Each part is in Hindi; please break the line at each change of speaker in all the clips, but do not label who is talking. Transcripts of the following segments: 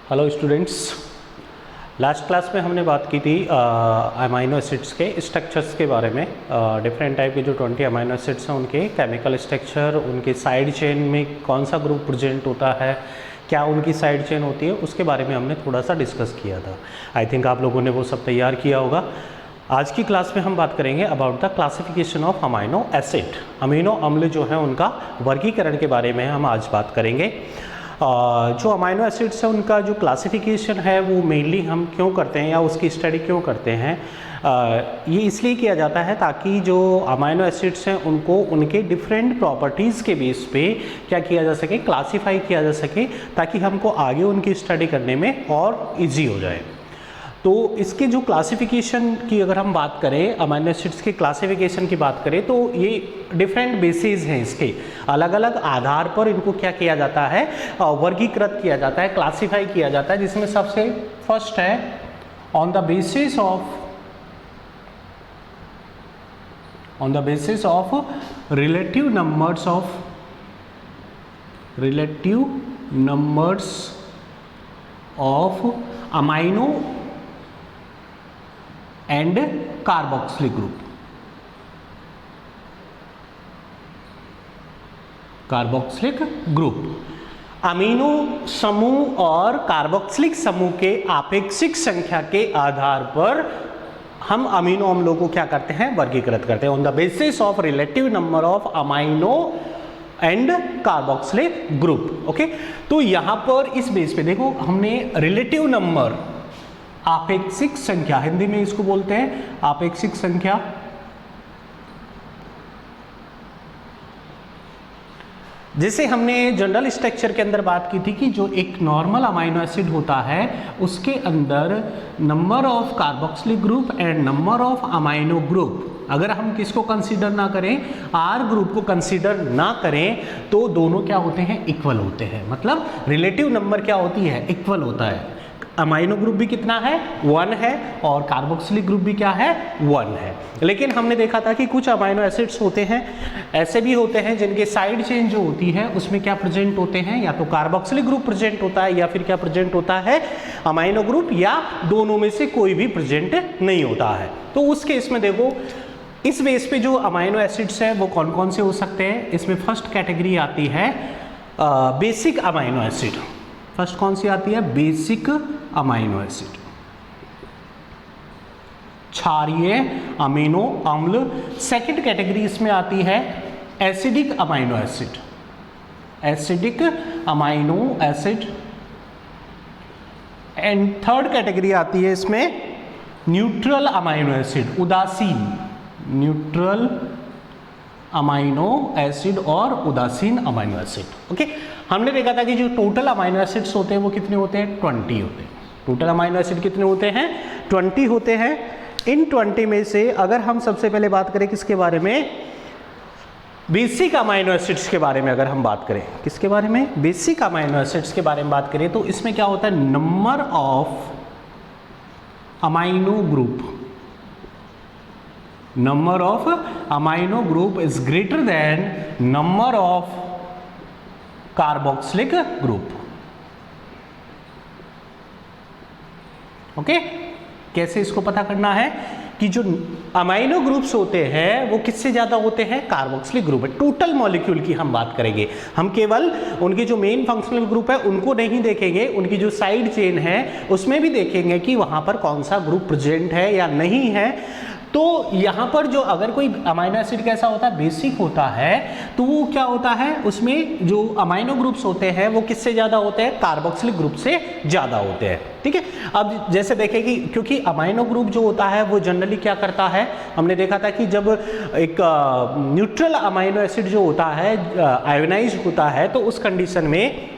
हेलो स्टूडेंट्स, लास्ट क्लास में हमने बात की थी अमाइनो एसिड्स के स्ट्रक्चर्स के बारे में। डिफरेंट टाइप के जो 20 अमाइनो एसिड्स हैं उनके केमिकल स्ट्रक्चर, उनके साइड चेन में कौन सा ग्रुप प्रेजेंट होता है, क्या उनकी साइड चेन होती है, उसके बारे में हमने थोड़ा सा डिस्कस किया था। आई थिंक आप लोगों ने वो सब तैयार किया होगा। आज की क्लास में हम बात करेंगे about the classification of amino acid. Amino अम्ल जो है उनका वर्गीकरण के बारे में हम आज बात करेंगे। जो अमाइनो एसिड्स है उनका जो क्लासिफिकेशन है वो मेनली हम क्यों करते हैं या उसकी स्टडी क्यों करते हैं, ये इसलिए किया जाता है ताकि जो अमाइनो एसिड्स हैं उनको उनके डिफरेंट प्रॉपर्टीज़ के बेस पे क्या किया जा सके, क्लासीफाई किया जा सके, ताकि हमको आगे उनकी स्टडी करने में और इजी हो जाए। तो इसके जो क्लासिफिकेशन की अगर हम बात करें, अमाइनो एसिड्स के क्लासिफिकेशन की बात करें तो ये डिफरेंट बेसिस हैं, इसके अलग अलग आधार पर इनको क्या किया जाता है, वर्गीकृत किया जाता है, क्लासिफाई किया जाता है। जिसमें सबसे फर्स्ट है on the basis of relative numbers of amino and carboxylic group. Amino समूह और कार्बोक्सिलिक समूह के आपेक्षिक संख्या के आधार पर हम अमीनो अम्लों को क्या करते हैं, वर्गीकृत करते हैं। On the basis of relative number of amino and carboxylic group. Okay, तो यहां पर इस बेस पे देखो, हमने रिलेटिव नंबर, आपेक्षिक संख्या, हिंदी में इसको बोलते हैं आपेक्षिक संख्या। जैसे हमने जनरल स्ट्रक्चर के अंदर बात की थी कि जो एक नॉर्मल अमाइनो एसिड होता है उसके अंदर number of carboxylic group and number of amino group, अगर हम किसको कंसीडर ना करें, आर ग्रुप को कंसीडर ना करें, तो दोनों क्या होते हैं, इक्वल होते हैं। मतलब रिलेटिव नंबर क्या होती है, इक्वल होता है। अमाइनो ग्रुप भी कितना है, 1 है, और कार्बोक्सिलिक ग्रुप भी क्या है, 1 है। लेकिन हमने देखा था कि कुछ अमाइनो एसिड्स होते हैं, ऐसे भी होते हैं जिनके साइड चेन जो होती है उसमें क्या प्रेजेंट होते हैं, या तो कार्बोक्सिलिक ग्रुप प्रेजेंट होता है या फिर क्या प्रेजेंट होता है, अमाइनो ग्रुप, या दोनों में से कोई भी प्रेजेंट नहीं होता है। तो उस केस में देखो, इस बेस पे जो अमाइनो एसिड्स हैं वो कौन कौन से हो सकते हैं। इसमें फर्स्ट कैटेगरी आती है बेसिक अमाइनो एसिड। फर्स्ट कौन सी आती है, बेसिक अमाइनो एसिड, क्षारीय अमीनो अम्ल। सेकंड कैटेगरी इसमें आती है acidic amino acid, acidic amino acid. And third category आती है इसमें न्यूट्रल अमाइनो एसिड, उदासीन, न्यूट्रल अमाइनो एसिड और उदासीन अमाइनो एसिड। ओके, हमने देखा था कि जो टोटल अमाइनो एसिड्स होते हैं वो कितने होते हैं, 20 होते हैं। टोटल अमाइनो एसिड कितने होते हैं, 20 होते हैं। इन 20 में से अगर हम सबसे पहले बात करें किसके बारे में, बेसिक अमाइनो एसिड्स के बारे में अगर हम बात करें, किसके बारे में, बेसिक अमाइनो एसिड्स के बारे में बात करें, तो इसमें क्या होता है, number of amino group, number of amino group is greater than number of carboxylic group. Okay, कैसे इसको पता करना है कि जो अमाइनो ग्रुप्स होते हैं वो किससे ज्यादा होते हैं, कार्बोक्सिलिक ग्रुप है। टोटल मॉलिक्यूल की हम बात करेंगे, हम केवल उनके जो मेन फंक्शनल ग्रुप है उनको नहीं देखेंगे, उनकी जो साइड चेन है उसमें भी देखेंगे कि वहां पर कौन सा ग्रुप प्रेजेंट है या नहीं है। तो यहाँ पर जो अगर कोई अमाइनो एसिड कैसा होता है, बेसिक होता है, तो वो क्या होता है, उसमें जो अमाइनो ग्रुप्स होते हैं वो किससे ज़्यादा होते हैं, कार्बोक्सिलिक ग्रुप से ज़्यादा होते हैं। ठीक है, अब जैसे देखें कि क्योंकि अमाइनो ग्रुप जो होता है वो जनरली क्या करता है, हमने देखा था कि जब एक न्यूट्रल अमाइनो एसिड जो होता है आयोनाइज होता है, तो उस कंडीशन में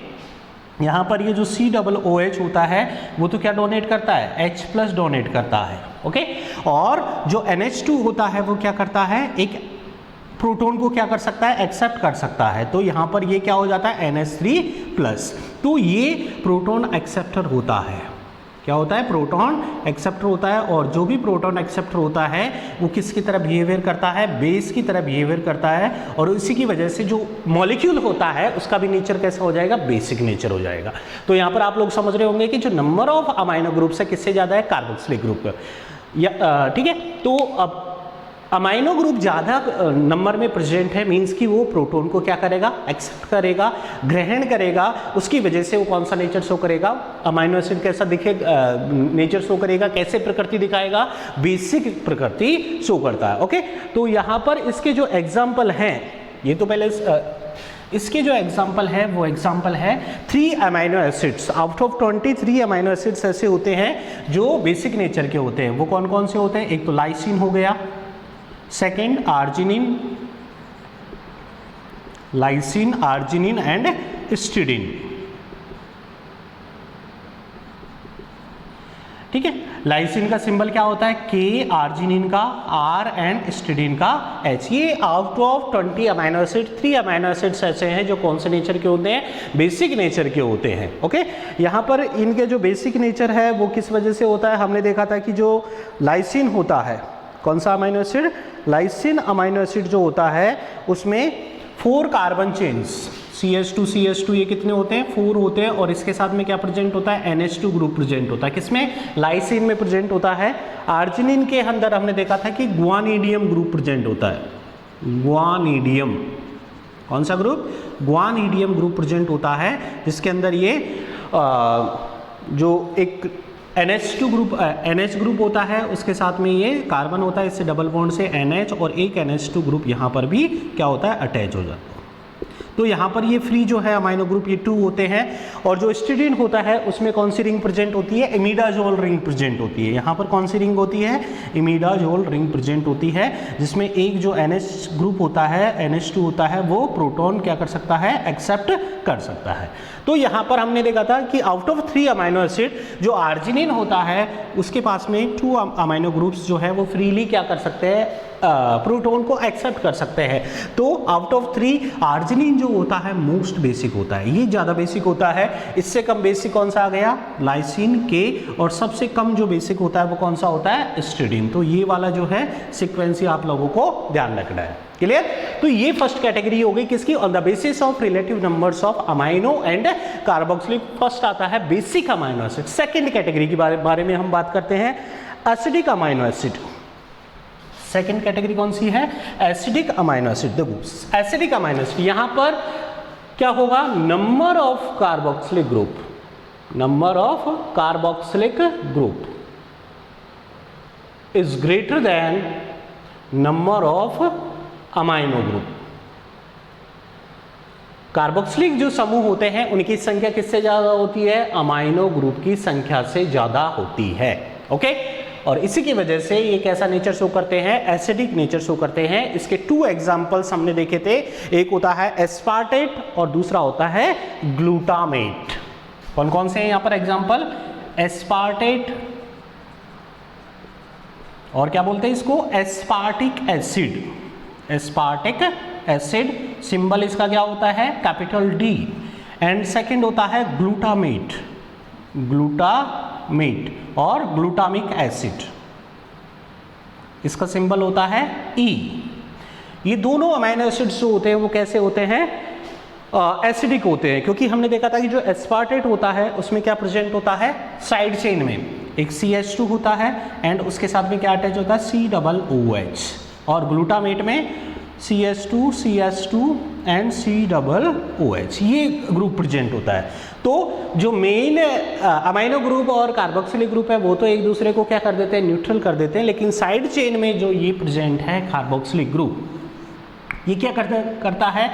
यहाँ पर ये जो COOH होता है वो तो क्या डोनेट करता है, H+ डोनेट करता है। ओके, और जो NH2 होता है वो क्या करता है, एक प्रोटॉन को क्या कर सकता है, एक्सेप्ट कर सकता है। तो यहाँ पर ये क्या हो जाता है, NH3+। तो ये प्रोटॉन एक्सेप्टर होता है, क्या होता है, प्रोटॉन एक्सेप्टर होता है, और जो भी प्रोटॉन एक्सेप्टर होता है वो किसकी तरह बिहेवियर करता है, बेस की तरह बिहेवियर करता है, और इसी की वजह से जो मॉलिक्यूल होता है उसका भी नेचर कैसा हो जाएगा, बेसिक नेचर हो जाएगा। तो यहाँ पर आप लोग समझ रहे होंगे कि जो नंबर ऑफ अमाइनो ग्रुप्स है किससे ज़्यादा है, कार्बोक्सिलिक ग्रुप का। ठीक है, तो अब अमाइनो ग्रुप ज़्यादा नंबर में प्रेजेंट है, मींस कि वो प्रोटॉन को क्या करेगा, एक्सेप्ट करेगा, ग्रहण करेगा, उसकी वजह से वो कौन सा नेचर शो करेगा, अमाइनो एसिड कैसा दिखेगा, नेचर शो करेगा, कैसे प्रकृति दिखाएगा, बेसिक प्रकृति शो करता है। ओके, तो यहाँ पर इसके जो एग्जाम्पल हैं, ये तो पहले इसके जो एग्जाम्पल है वो एग्जाम्पल है 3 amino acids. Out of 23 amino acids ऐसे होते हैं जो बेसिक नेचर के होते हैं। वो कौन कौन से होते हैं, एक तो लाइसिन हो गया, second arginine, lysine, arginine and histidine. ठीक है, लाइसिन का सिंबल क्या होता है, के, आर्जिनिन का आर एंड हिस्टिडीन का एच। ये out of 20 amino acid 3 amino acids ऐसे हैं जो कौन से नेचर के होते हैं, बेसिक नेचर के होते हैं। ओके, यहाँ पर इनके जो बेसिक नेचर है वो किस वजह से होता है, हमने देखा था कि जो लाइसिन होता है, कौन सा amino acid, lysine amino acid जो होता है उसमें 4 कार्बन चेन्स, CH2 ये कितने होते हैं, 4 होते हैं, और इसके साथ में क्या प्रेजेंट होता है, NH2 ग्रुप प्रेजेंट होता है, किसमें, लाइसिन में प्रेजेंट होता है। आर्जिनिन के अंदर हमने देखा था कि ग्वानिडियम ग्रुप प्रेजेंट होता है, ग्वानिडियम, कौन सा ग्रुप, ग्वानिडियम ग्रुप प्रेजेंट होता है, जिसके अंदर ये जो एक NH2 ग्रुप NH ग्रुप होता है, उसके साथ में ये कार्बन होता है, इससे डबल बॉन्ड से NH, और एक NH2 ग्रुप यहाँ पर भी क्या होता है, अटैच हो जाता है। तो यहाँ पर ये फ्री जो है अमाइनो ग्रुप ये 2 होते हैं, और जो हिस्टिडीन होता है उसमें कौन सी रिंग प्रेजेंट होती है, इमिडाजोल रिंग प्रेजेंट होती है। यहाँ पर कौन सी रिंग होती है, इमिडाजोल रिंग प्रेजेंट होती है, जिसमें एक जो NH ग्रुप होता है, NH2 होता है, वो प्रोटॉन क्या कर सकता है, एक्सेप्ट कर सकता है। तो यहाँ पर हमने देखा था कि आउट ऑफ 3 अमाइनो एसिड जो आर्जिनिन होता है उसके पास में 2 अमाइनो ग्रुप्स जो है वो फ्रीली क्या कर सकते हैं, प्रोटॉन को एक्सेप्ट कर सकते हैं। तो आउट ऑफ 3 आर्जिनिन जो होता है मोस्ट बेसिक होता है, ये ज़्यादा बेसिक होता है। इससे कम बेसिक कौन सा आ गया, लाइसिन, के, और सबसे कम जो बेसिक होता है वो कौन सा होता है, हिस्टिडीन। तो ये वाला जो है सीक्वेंस आप लोगों को ध्यान रखना है। क्लियर, तो ये फर्स्ट कैटेगरी हो गई किसकी, on the basis of relative numbers of amino and carboxylic. First आता है basic amino acid. Second category के बारे में हम बात करते हैं, acidic amino acid. Second category कौन सी है, एसिडिक अमाइनो एसिड। देखो एसिडिक अमाइनो एसिड, यहां पर क्या होगा, number of carboxylic group, number of carboxylic group is greater than number of amino group. Carboxylic जो समूह होते हैं उनकी संख्या किससे ज्यादा होती है, अमाइनो ग्रुप की संख्या से ज्यादा होती है। ओके, और इसी की वजह से ये कैसा नेचर शो करते हैं, एसिडिक नेचर शो करते हैं। इसके 2 एग्जांपल्स हमने देखे थे, एक होता है एस्पार्टेट और दूसरा होता है ग्लूटामेट। कौन कौन से हैं यहां पर एग्जांपल, एस्पार्टेट और क्या बोलते हैं इसको, aspartic acid. Aspartic acid symbol इसका क्या होता है, कैपिटल D, एंड सेकंड होता है ग्लूटामेट, ग्लूटामेट और ग्लूटामिक एसिड, इसका सिंबल होता है E। ये दोनों अमाइनो एसिड्स जो होते हैं वो कैसे होते हैं, एसिडिक होते हैं, क्योंकि हमने देखा था कि जो एस्पार्टेट होता है उसमें क्या प्रेजेंट होता है, साइड चेन में एक CH2 होता है एंड उसके साथ में क्या अटैच होता है, COOH, और ग्लूटामेट में CH2 CH2 एंड COOH, ये ग्रुप प्रेजेंट होता है। तो जो मेन अमाइनो ग्रुप और कार्बोक्सिलिक ग्रुप है वो तो एक दूसरे को क्या कर देते हैं, न्यूट्रल कर देते हैं, लेकिन साइड चेन में जो ये प्रेजेंट है कार्बोक्सिलिक ग्रुप, ये क्या करता है,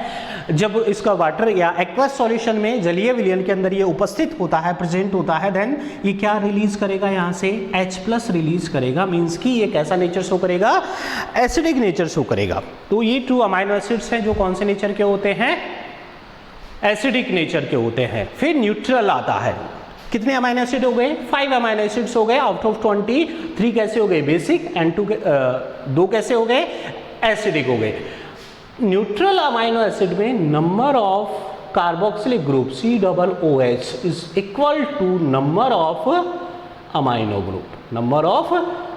जब इसका वाटर या एक्वस सॉल्यूशन में जलीय विलयन के अंदर ये उपस्थित होता है, प्रेजेंट होता है, देन ये क्या रिलीज करेगा, यहाँ से H+ रिलीज करेगा, मींस कि ये कैसा नेचर शो करेगा, एसिडिक नेचर शो करेगा। तो ये 2 अमाइनो एसिड्स हैं जो कौन से नेचर के होते हैं, एसिडिक नेचर के होते हैं। फिर न्यूट्रल आता है, कितने अमाइनो एसिड हो गए, 5 अमाइनो एसिड्स हो गए आउट ऑफ 20। 3 कैसे हो गए, बेसिक, एंड 2 कैसे हो गए, एसिडिक हो गए। न्यूट्रल अमाइनो एसिड में number of carboxylic group COOH is equal to number of amino group, number of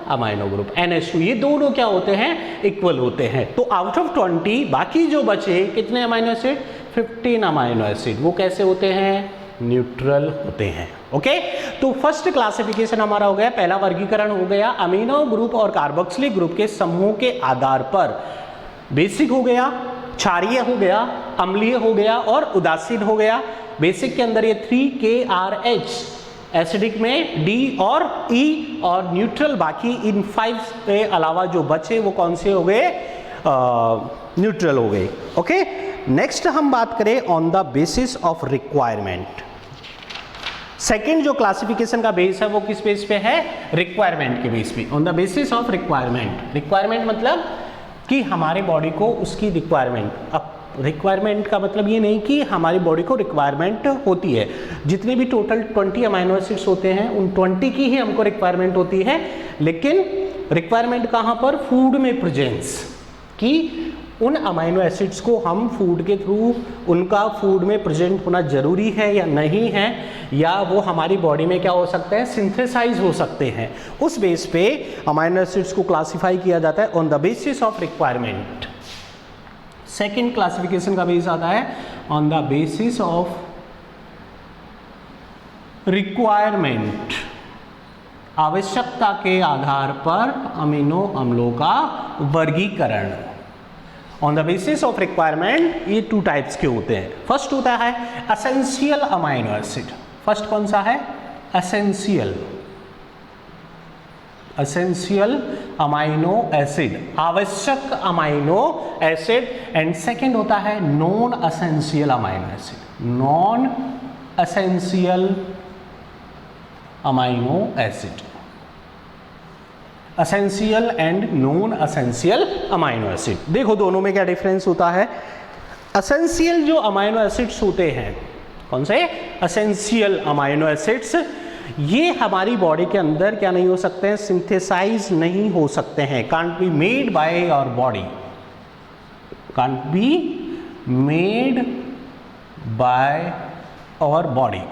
amino group NH2, ये दोनों क्या होते हैं, इक्वल होते हैं। तो आउट ऑफ 20 बाकी जो बचे कितने अमाइनो एसिड, 15 अमाइनो एसिड, वो कैसे होते हैं, न्यूट्रल होते हैं। ओके, तो फर्स्ट क्लासिफिकेशन हमारा हो गया, पहला वर्गीकरण हो गया अमीनो ग्रुप और कार्बोक्सिलिक ग्रुप के समूह के आधार पर। बेसिक हो गया, क्षारीय हो गया, अम्लीय हो गया और उदासीन हो गया। बेसिक के अंदर ये 3KRH, एसिडिक में D और E, और न्यूट्रल बाकी इन 5 के अलावा जो बचे वो कौन से हो गए, न्यूट्रल हो गए। ओके, नेक्स्ट हम बात करें on the basis of requirement. Second जो क्लासिफिकेशन का बेस है वो किस बेस पे है, रिक्वायरमेंट के बेस पे, on the basis of requirement. Requirement मतलब कि हमारे बॉडी को उसकी रिक्वायरमेंट, अब रिक्वायरमेंट का मतलब ये नहीं कि हमारी बॉडी को रिक्वायरमेंट होती है, जितने भी टोटल 20 अमाइनो एसिड्स होते हैं उन 20 की ही हमको रिक्वायरमेंट होती है, लेकिन रिक्वायरमेंट कहाँ पर, फूड में प्रेजेंस, कि उन अमाइनो एसिड्स को हम फूड के थ्रू उनका फूड में प्रेजेंट होना जरूरी है या नहीं है, या वो हमारी बॉडी में क्या हो सकता है, सिंथेसाइज हो सकते हैं। उस बेस पे अमाइनो एसिड्स को क्लासिफाई किया जाता है on the basis of requirement. Second classification का बेस आता है on the basis of requirement, आवश्यकता के आधार पर अमीनो अम्लों का वर्गीकरण। On the basis of requirement ये 2 टाइप्स के होते हैं। फर्स्ट होता है एसेंशियल अमाइनो एसिड। फर्स्ट कौन सा है, एसेंशियल, एसेंशियल अमाइनो एसिड, आवश्यक अमाइनो एसिड। एंड सेकेंड होता है non essential amino acid, non essential amino acid, essential and non essential amino acid. देखो दोनों में क्या डिफरेंस होता है। एसेंशियल जो अमाइनो एसिड्स होते हैं, कौन से, एसेंशियल अमाइनो एसिड्स, ये हमारी बॉडी के अंदर क्या नहीं हो सकते हैं, सिंथेसाइज नहीं हो सकते हैं, can't be made by our body, can't be made by our body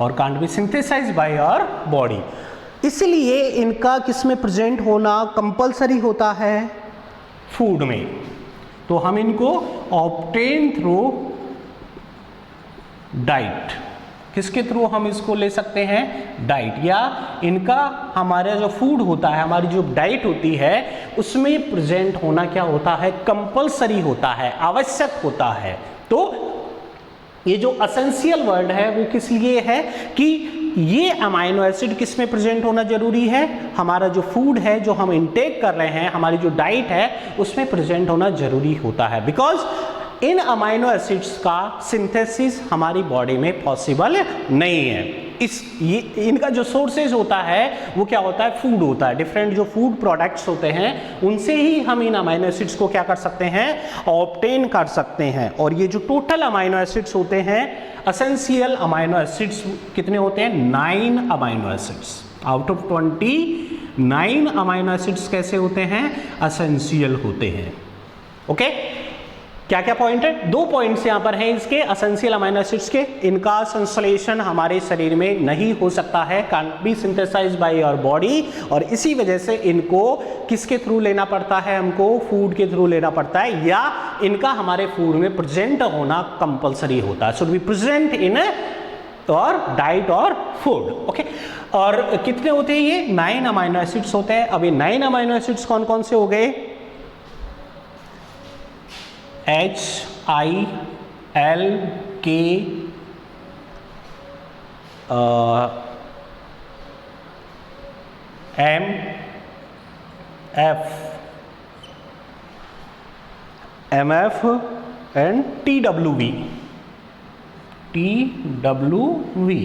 और can't be synthesise by our body. इसलिए इनका किस में प्रेजेंट होना कंपलसरी होता है, फूड में। तो हम इनको ऑब्टेन थ्रू डाइट, किसके थ्रू हम इसको ले सकते हैं, डाइट, या इनका हमारा जो फूड होता है, हमारी जो डाइट होती है उसमें प्रेजेंट होना क्या होता है, कंपलसरी होता है, आवश्यक होता है। तो ये जो एसेंशियल वर्ड है वो किस लिए है कि ये अमाइनो एसिड किस में प्रेजेंट होना जरूरी है, हमारा जो फूड है जो हम इनटेक कर रहे हैं, हमारी जो डाइट है उसमें प्रेजेंट होना जरूरी होता है, बिकॉज इन अमाइनो एसिड्स का सिंथेसिस हमारी बॉडी में पॉसिबल नहीं है। ये इनका जो सोर्सेज होता है वो क्या होता है, फूड होता है। डिफरेंट जो फूड प्रोडक्ट्स होते हैं उनसे ही हम इन अमाइनो एसिड्स को क्या कर सकते हैं, ऑब्टेन कर सकते हैं। और ये जो टोटल अमाइनो एसिड्स होते हैं, एसेंशियल अमाइनो एसिड्स कितने होते हैं, 9 amino acids out of 20। 9 amino acids कैसे होते हैं, एसेंशियल होते हैं। ओके, क्या क्या पॉइंट है, 2 पॉइंट्स यहां पर हैं इसके एसेंशियल अमाइनो एसिड्स के। इनका संश्लेषण हमारे शरीर में नहीं हो सकता है, can't be synthesised by your body, और इसी वजह से इनको किसके थ्रू लेना पड़ता है, हमको फूड के थ्रू लेना पड़ता है, या इनका हमारे फूड में प्रेजेंट होना कंपलसरी होता है, शुड बी प्रेजेंट इन और डाइट और फूड। ओके, और कितने होते हैं ये, 9 अमाइनो एसिड्स होते हैं। अब ये 9 अमाइनो एसिड्स कौन कौन से हो गए, H I L K M F M F and T W V।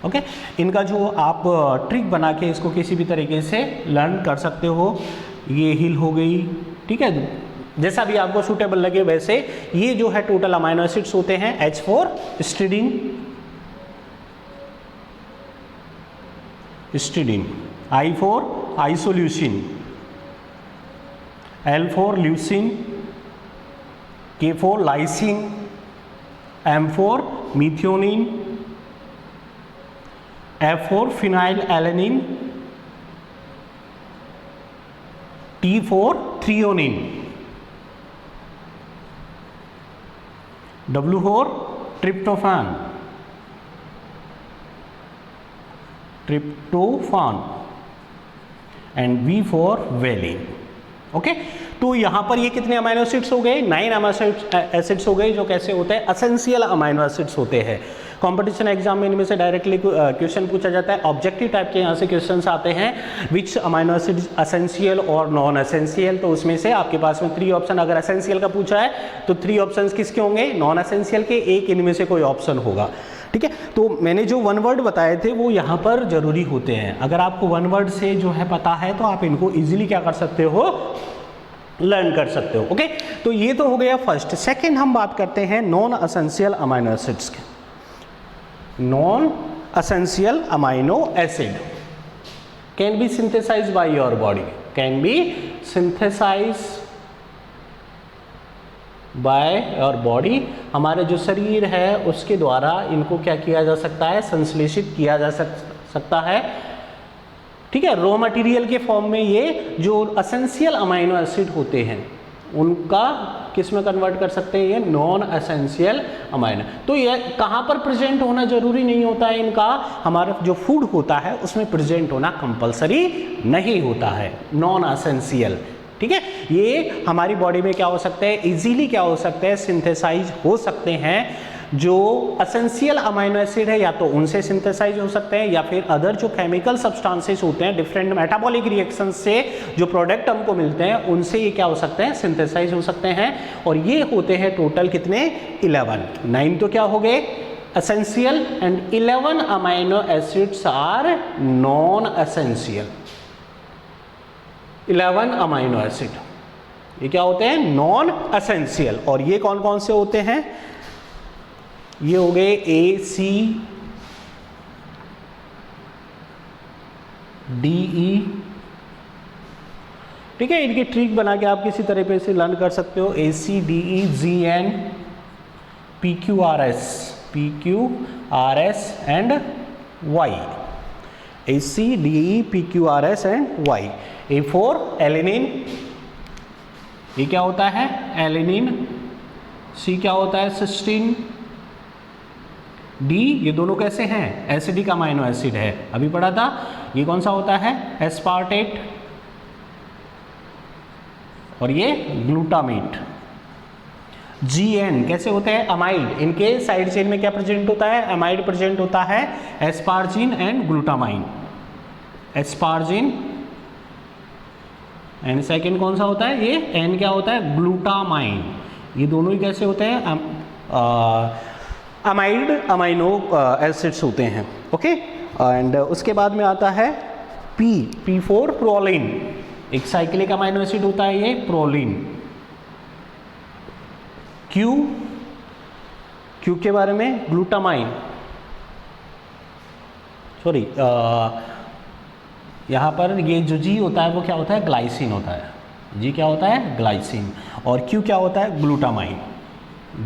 Okay, इनका जो आप ट्रिक बना के इसको किसी भी तरीके से लर्न कर सकते हो। ये हिल हो गई, ठीक है, जैसा भी आपको सूटेबल लगे वैसे। ये जो है टोटल अमाइनो एसिड्स होते हैं, H4 स्टिडीन, I4 isoleucine, L4 leucine, K4 lysine, M4 methionine, F4 phenyl alanine, T4 threonine, W4 tryptophan, and V4 valine. Okay, तो यहां पर ये कितने अमाइनो एसिड्स हो गए? 9 अमाइनो एसिड्स हो गए, जो कैसे होते हैं? एसेंशियल अमाइनो एसिड्स होते हैं। कंपटीशन एग्जाम में इनमें से डायरेक्टली क्वेश्चन पूछा जाता है, ऑब्जेक्टिव टाइप के यहाँ से क्वेश्चंस आते हैं, विच अमाइनो एसिड्स एसेंशियल और नॉन एसेंशियल। तो उसमें से आपके पास में 3 ऑप्शन, अगर एसेंशियल का पूछा है तो 3 ऑप्शंस किसके होंगे? नॉन एसेंशियल के, एक इनमें से कोई ऑप्शन होगा। ठीक है, तो मैंने जो 1 वर्ड बताए थे वो यहाँ पर जरूरी होते हैं। अगर आपको 1 वर्ड से जो है पता है तो आप इनको इजीली क्या कर सकते हो? लर्न कर सकते हो। ओके, तो ये तो हो गया फर्स्ट। सेकंड हम बात करते हैं नॉन एसेंशियल अमाइनो एसिड्स के। Non essential amino acid can be synthesised by your body, can be synthesised by your body. हमारे जो शरीर है उसके द्वारा इनको क्या किया जा सकता है? संश्लेषित किया जा सकता है। ठीक है, रॉ मटेरियल के फॉर्म में ये जो एसेंशियल अमाइनो एसिड होते हैं उनका किस में कन्वर्ट कर सकते हैं? ये नॉन एसेंशियल अमाइनो। तो ये कहाँ पर प्रेजेंट होना जरूरी नहीं होता है इनका, हमारा जो फूड होता है उसमें प्रेजेंट होना कंपलसरी नहीं होता है, नॉन एसेंशियल। ठीक है, ये हमारी बॉडी में क्या हो सकते हैं? इजीली क्या हो सकते हैं? सिंथेसाइज हो सकते हैं। जो एसेंशियल अमाइनो एसिड है या तो उनसे सिंथेसाइज हो सकते हैं, या फिर अदर जो केमिकल सब्सटेंसेस होते हैं, डिफरेंट मेटाबॉलिक रिएक्शन से जो प्रोडक्ट हमको मिलते हैं उनसे ये क्या हो सकते हैं? सिंथेसाइज हो सकते हैं। और ये होते हैं टोटल कितने? 11। 9 तो क्या हो गए? Essential, and 11 amino acids are non essential. 11 amino acid ये क्या होते हैं? Non essential. और ये कौन कौन से होते हैं? ये हो गए A, C, D, E। ठीक है, इनकी ट्रिक बना के आप किसी तरीके से लर्न कर सकते हो। A, C, D, E, G, N, P, Q, R, S, P, Q, R, S and Y। A, C, D, E, P, Q, R, S and Y। A4 alanine, ये क्या होता है? एलेनिन। C क्या होता है? सिस्टीन। डी, ये दोनों कैसे हैं? एसिडिक अमाइनो एसिड है, अभी पढ़ा था। ये कौन सा होता है? एस्पार्टेट। और ये ग्लूटामेट। GN कैसे होते हैं? अमाइड। इनके साइड चेन में क्या प्रेजेंट होता है? अमाइड प्रेजेंट होता है। Asparagine and glutamine. Asparagine and second कौन सा होता है? ये N क्या होता है? ग्लूटामाइन। ये दोनों ही कैसे होते हैं? अमाइड अमाइनो एसिड्स होते हैं। ओके, एंड उसके बाद में आता है P4 प्रोलिन। एक साइक्लिक अमाइनो एसिड होता है ये, प्रोलिन। Q के बारे में ग्लूटामाइन, सॉरी यहाँ पर ये जो G होता है वो क्या होता है? ग्लाइसिन होता है। G क्या होता है? ग्लाइसिन। और Q क्या होता है? Glutamine.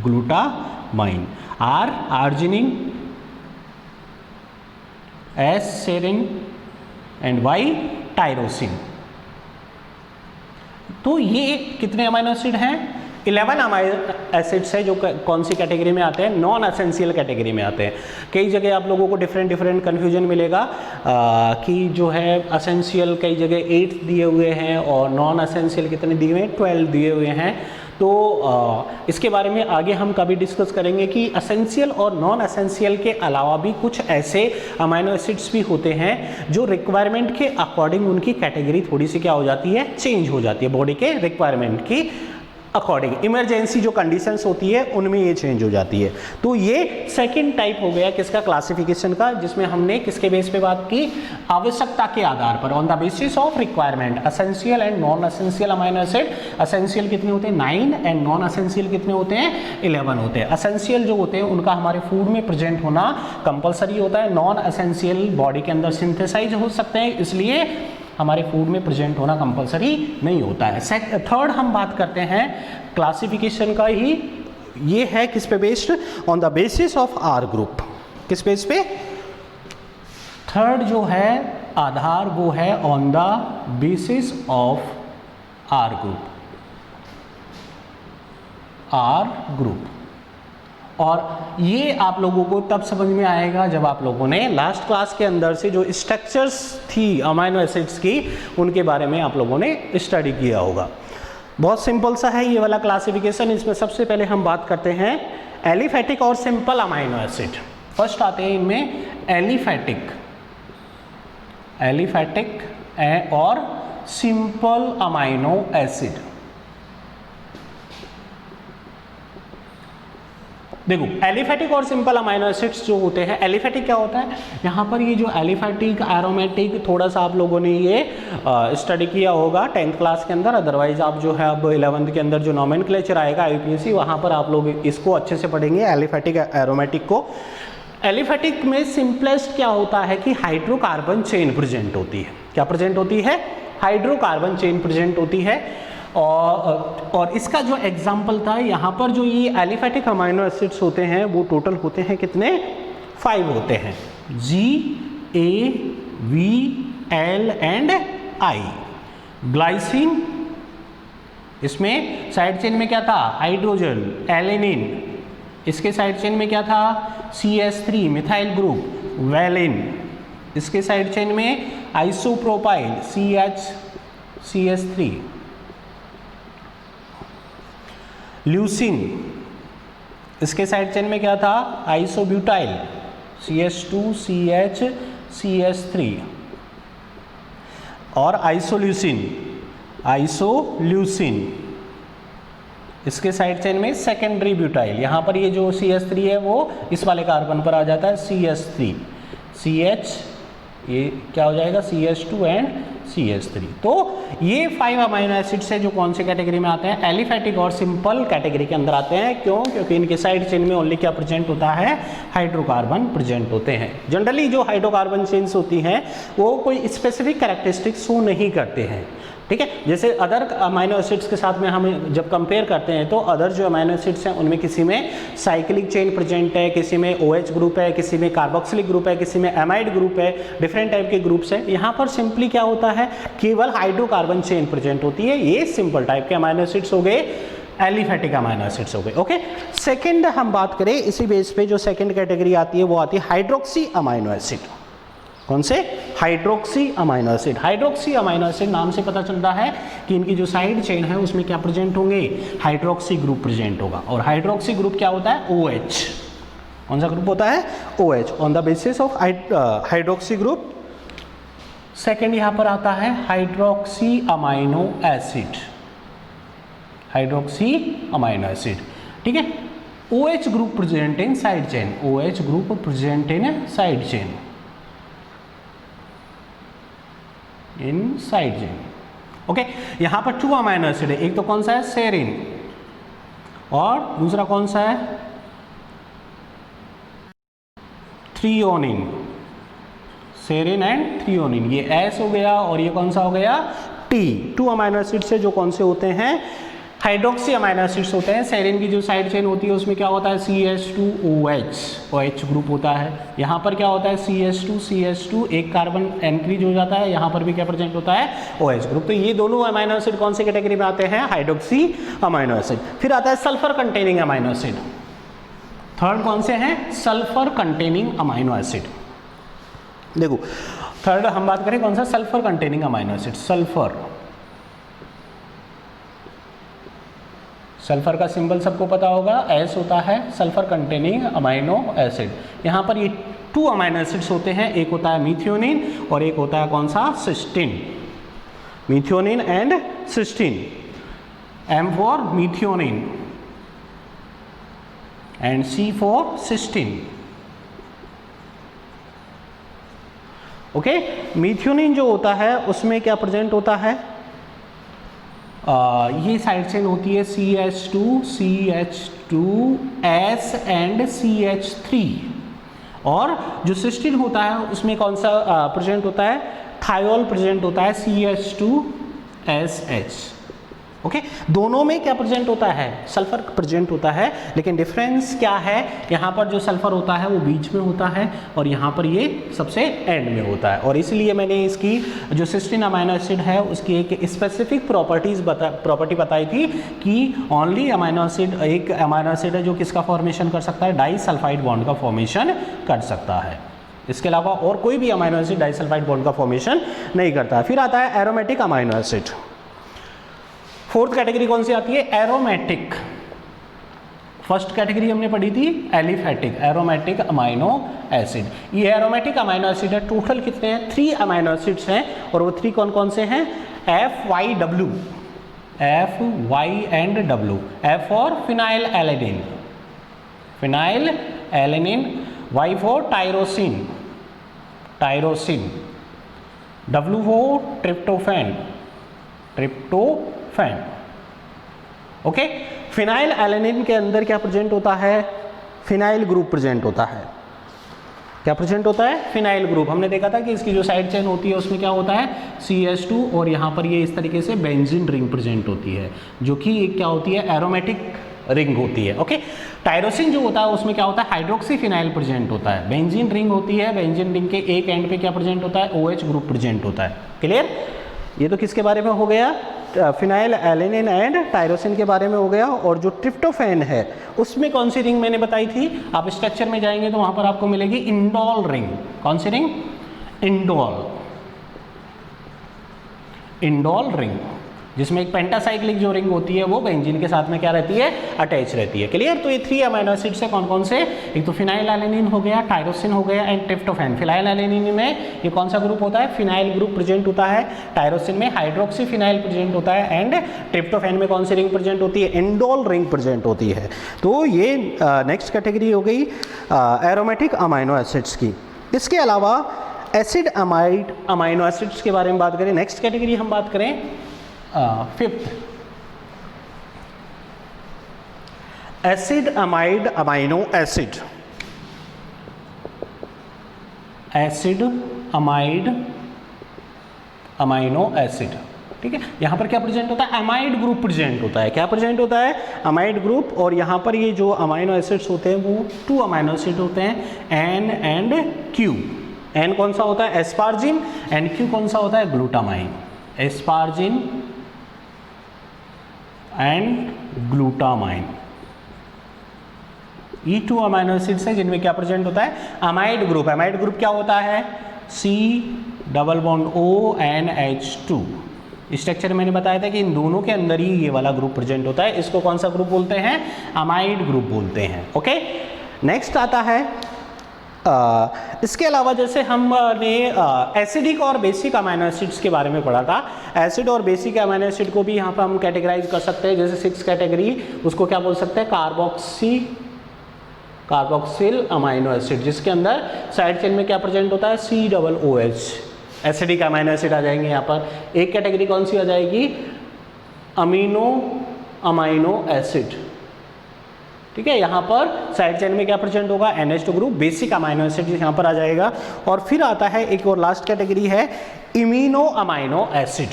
Glutamine. R arginine, S serine and Y tyrosine. तो ये कितने अमाइनो एसिड हैं? 11 अमाइनो एसिड्स है, जो कौन सी कैटेगरी में आते हैं? नॉन एसेंशियल कैटेगरी में आते हैं। कई जगह आप लोगों को डिफरेंट कन्फ्यूजन मिलेगा कि जो है एसेंशियल कई जगह 8 दिए हुए हैं और नॉन एसेंशियल कितने दिए हुए हैं? 12 दिए हुए हैं। तो इसके बारे में आगे हम कभी डिस्कस करेंगे कि एसेंशियल और नॉन एसेंशियल के अलावा भी कुछ ऐसे अमाइनो एसिड्स भी होते हैं जो रिक्वायरमेंट के अकॉर्डिंग उनकी कैटेगरी थोड़ी सी क्या हो जाती है? चेंज हो जाती है बॉडी के रिक्वायरमेंट की अकॉर्डिंग। इमरजेंसी जो कंडीशंस होती है उनमें ये चेंज हो जाती है। तो ये सेकंड टाइप हो गया किसका? क्लासिफिकेशन का, जिसमें हमने किसके बेस पे बात की? आवश्यकता के आधार पर, on the basis of requirement. Essential and non essential amino acid. Essential कितने होते हैं? 9 एंड नॉन एसेंशियल कितने होते हैं? 11 होते हैं। एसेंशियल जो होते हैं उनका हमारे फूड में प्रेजेंट होना कंपलसरी होता है। नॉन एसेंशियल बॉडी के अंदर सिंथेसाइज हो सकते हैं, इसलिए हमारे फूड में प्रेजेंट होना कंपलसरी नहीं होता है। थर्ड हम बात करते हैं क्लासिफिकेशन का ही, ये है किस पे based? On the basis of R group. किस बेस पे? थर्ड जो है आधार वो है on the basis of R group, R group. और ये आप लोगों को तब समझ में आएगा जब आप लोगों ने लास्ट क्लास के अंदर से जो स्ट्रक्चर्स थी अमाइनो एसिड्स की उनके बारे में आप लोगों ने स्टडी किया होगा। बहुत सिंपल सा है ये वाला क्लासिफिकेशन। इसमें सबसे पहले हम बात करते हैं एलिफैटिक और सिंपल अमाइनो एसिड। फर्स्ट आते हैं इनमें एलिफैटिक, एलिफैटिक और सिंपल अमाइनो एसिड। देखो एलिफैटिक और सिंपल अमाइनो एसिड्स जो होते हैं, एलिफैटिक क्या होता है, यहाँ पर ये जो एलिफैटिक एरोमेटिक थोड़ा सा आप लोगों ने ये स्टडी किया होगा 10th क्लास के अंदर। अदरवाइज आप जो है अब 11th के अंदर जो नॉमेनक्लेचर आएगा IUPAC वहाँ पर आप लोग इसको अच्छे से पढ़ेंगे एलिफैटिक एरोमेटिक को। एलिफैटिक में सिंपलेस्ट क्या होता है कि हाइड्रोकार्बन चेन प्रेजेंट होती है। क्या प्रेजेंट होती है? हाइड्रोकार्बन चेन प्रेजेंट होती है। और इसका जो एग्जाम्पल था यहाँ पर जो ये एलिफैटिक अमाइनो एसिड्स होते हैं वो टोटल होते हैं कितने? 5 होते हैं, G, A, V, L and I। Glycine, इसमें साइड चेन में क्या था? Hydrogen, alanine. इसके साइड चेन में क्या था? CH3 methyl group, valine. इसके साइड चेन में आइसोप्रोपाइल, CH3। ल्यूसिन, इसके साइड चेन में क्या था? Isobutyl, CH2 CH CH3। और आइसोल्यूसिन, आइसोल्यूसिन। इसके साइड चेन में सेकेंडरी ब्यूटाइल, यहाँ पर ये जो CH3 है वो इस वाले कार्बन पर आ जाता है CH3, CH, ये क्या हो जाएगा? CH2 and CH3। तो ये 5 अमाइनो एसिड्स है जो कौन से कैटेगरी में आते हैं? एलिफैटिक और सिंपल कैटेगरी के अंदर आते हैं। क्यों? क्योंकि इनके साइड चेन में ओनली क्या प्रेजेंट होता है? हाइड्रोकार्बन प्रेजेंट होते हैं। जनरली जो हाइड्रोकार्बन चेन्स होती हैं वो कोई स्पेसिफिक कैरेक्टरिस्टिक्स शो नहीं करते हैं, ठीक है। जैसे अदर अमाइनो एसिड्स के साथ में हम जब कंपेयर करते हैं तो अदर जो अमाइनो एसिड्स हैं उनमें किसी में साइक्लिक चेन प्रेजेंट है, किसी में OH ग्रुप है, किसी में कार्बोक्सिलिक ग्रुप है, किसी में एमाइड ग्रुप है, डिफरेंट टाइप के ग्रुप्स हैं। यहाँ पर सिंपली क्या होता है? केवल हाइड्रोकार्बन चेन प्रेजेंट होती है। ये सिंपल टाइप के अमाइनो एसिड्स हो गए, एलिफैटिक अमाइनो एसिड्स हो गए। ओके, सेकेंड हम बात करें इसी बेस पे जो सेकेंड कैटेगरी आती है वो आती है हाइड्रोक्सी अमाइनो एसिड। कौन से? Hydroxy amino acid. Hydroxy amino acid नाम से पता चलता है कि इनकी जो साइड चेन है उसमें क्या प्रेजेंट होंगे? हाइड्रोक्सी ग्रुप प्रेजेंट होगा। और हाइड्रोक्सी ग्रुप क्या होता है? OH। कौन सा ग्रुप होता है? OH। On the basis of hydroxy group. Second यहाँ पर आता है hydroxy amino acid, hydroxy amino acid, ठीक है। OH group present in side chain, OH group present in side chain, in side chain. Okay, यहां पर 2 अमाइनो एसिड है। एक तो कौन सा है? सेरिन। और दूसरा कौन सा है? थ्रियोनिन। सेरिन एंड थ्रियोनिन, ये S हो गया और ये कौन सा हो गया? T। 2 अमाइनो एसिड से जो कौन से होते हैं? हाइड्रोक्सी अमाइनो एसिड्स होते हैं। सेरिन की जो साइड चेन होती है उसमें क्या होता है? CH2OH, OH ग्रुप होता है। यहाँ पर क्या होता है? CH2 एक कार्बन इंक्रीज हो जाता है, यहाँ पर भी क्या प्रेजेंट होता है? OH group. तो ये दोनों अमाइनो एसिड कौन से कैटेगरी में आते हैं? Hydroxy amino acid. फिर आता है sulphur containing amino acid. Third कौन से हैं? Sulphur containing amino acid. देखो थर्ड हम बात करें कौन सा? Sulphur containing amino acid. Sulphur का सिंबल सबको पता होगा, S होता है, सल्फर कंटेनिंग अमाइनो एसिड। यहाँ पर ये 2 अमाइनो एसिड्स होते हैं, एक होता है मीथियोनिन और एक होता है कौन सा? Cysteine. Methionine and cysteine. M for methionine and C for cysteine. Okay, methionine जो होता है उसमें क्या प्रेजेंट होता है? ये साइड चेन होती है CH2 CH2S एंड CH3। और जो सिस्टीन होता है उसमें कौन सा प्रेजेंट होता है? थायोल प्रेजेंट होता है, CH2SH। ओके दोनों में क्या प्रेजेंट होता है, सल्फर प्रेजेंट होता है, लेकिन डिफरेंस क्या है, यहाँ पर जो सल्फर होता है वो बीच में होता है और यहाँ पर ये सबसे एंड में होता है। और इसलिए मैंने इसकी जो सिस्टीन अमाइनो एसिड है उसकी एक स्पेसिफिक प्रॉपर्टी बताई थी कि ओनली अमाइनो एसिड, एक अमाइनो एसिड है जो किसका फॉर्मेशन कर सकता है, डाइसल्फाइड बॉन्ड का फॉर्मेशन कर सकता है। इसके अलावा और कोई भी अमाइनो एसिड डाइसल्फाइड बॉन्ड का फॉर्मेशन नहीं करता। फिर आता है aromatic amino acid. Fourth category कौन सी आती है, एरोमेटिक। फर्स्ट कैटेगरी हमने पढ़ी थी एलिफेटिक, एरोमेटिक अमाइनो एसिड। ये एरोमेटिक अमाइनो एसिड है, टोटल कितने हैं, 3 अमाइनो एसिड्स हैं और वो 3 कौन कौन से हैं, FYW, FY&W। F for phenyl alanine, phenyl alanine, Y for tyrosine, tyrosine, W for tryptophan, tryptophan. Okay phenyl alanine के अंदर क्या प्रेजेंट होता है, फिनाइल ग्रुप प्रेजेंट होता है। क्या प्रेजेंट होता है, फिनाइल ग्रुप। हमने देखा था कि इसकी जो साइड चेन होती है उसमें क्या होता है, CH2 और यहाँ पर ये इस तरीके से बेंजीन रिंग प्रेजेंट होती है जो कि एक क्या होती है, एरोमेटिक रिंग होती है। ओके टायरोसिन जो होता है उसमें क्या होता है, हाइड्रोक्सी फिनाइल प्रेजेंट होता है। बेंजीन रिंग होती है, बेंजीन रिंग के एक एंड पे क्या प्रेजेंट होता है, OH ग्रुप प्रेजेंट होता है। क्लियर, ये तो किसके बारे में हो गया, फिनाइल एलेनिन एंड टायरोसिन के बारे में हो गया। और जो ट्रिप्टोफैन है उसमें कौन सी रिंग मैंने बताई थी, आप स्ट्रक्चर में जाएंगे तो वहां पर आपको मिलेगी इंडोल रिंग। कौन सी रिंग, इंडोल, इंडोल रिंग, जिसमें एक पेंटासाइक्लिक जो रिंग होती है वो बेंजीन के साथ में क्या रहती है, अटैच रहती है। क्लियर, तो ये 3 अमाइनो एसिड्स है कौन कौन से, एक तो फिनाइल एलेनिन हो गया, टायरोसिन हो गया एंड ट्रिप्टोफैन। फिनाइल एलेनिन में ये कौन सा ग्रुप होता है, फिनाइल ग्रुप प्रेजेंट होता है, टायरोसिन में हाइड्रोक्सी फिनाइल प्रेजेंट होता है एंड ट्रिप्टोफैन में कौन सी रिंग प्रेजेंट होती है, इंडोल रिंग प्रेजेंट होती है। तो ये नेक्स्ट कैटेगरी हो गई एरोमेटिक अमाइनो एसिड्स की। इसके अलावा एसिड अमाइड अमाइनो एसिड्स के बारे में बात करें, नेक्स्ट कैटेगरी हम बात करें fifth, acid amide amino acid. Acid amide amino acid, ठीक है। यहां पर क्या प्रेजेंट होता है, अमाइड ग्रुप प्रेजेंट होता है। क्या प्रेजेंट होता है, अमाइड ग्रुप। और यहां पर ये जो अमाइनो एसिड्स होते हैं वो 2 अमाइनो एसिड होते हैं, N एंड Q। N कौन सा होता है, एस्पार्जिन, एंड Q कौन सा होता है, ग्लूटामाइन। एस्पार्जिन एंड ग्लूटामाइन, ये 2 अमाइनो एसिड्स हैं जिनमें क्या प्रेजेंट होता है, अमाइड ग्रुप। अमाइड ग्रुप क्या होता है, C+ONH2। स्ट्रक्चर मैंने बताया था कि इन दोनों के अंदर ही ये वाला ग्रुप प्रेजेंट होता है। इसको कौन सा ग्रुप बोलते हैं, अमाइड ग्रुप बोलते हैं। ओके नेक्स्ट आता है इसके अलावा जैसे हमने एसिडिक और बेसिक अमाइनो एसिड्स के बारे में पढ़ा था। एसिड और बेसिक अमाइनो एसिड को भी यहाँ पर हम कैटेगराइज कर सकते हैं। जैसे 6th कैटेगरी, उसको क्या बोल सकते हैं, कार्बोक्सिल अमाइनो एसिड, जिसके अंदर साइड चेन में क्या प्रेजेंट होता है, COOH। एसिडिक अमाइनो एसिड आ जाएंगे यहाँ पर। एक कैटेगरी कौन सी आ जाएगी, अमीनो अमाइनो एसिड, ठीक है। यहाँ पर साइड चेन में क्या प्रेजेंट होगा, NH2 group. Basic amino acid यहाँ पर आ जाएगा। और फिर आता है एक और लास्ट कैटेगरी है इमिनो अमाइनो एसिड।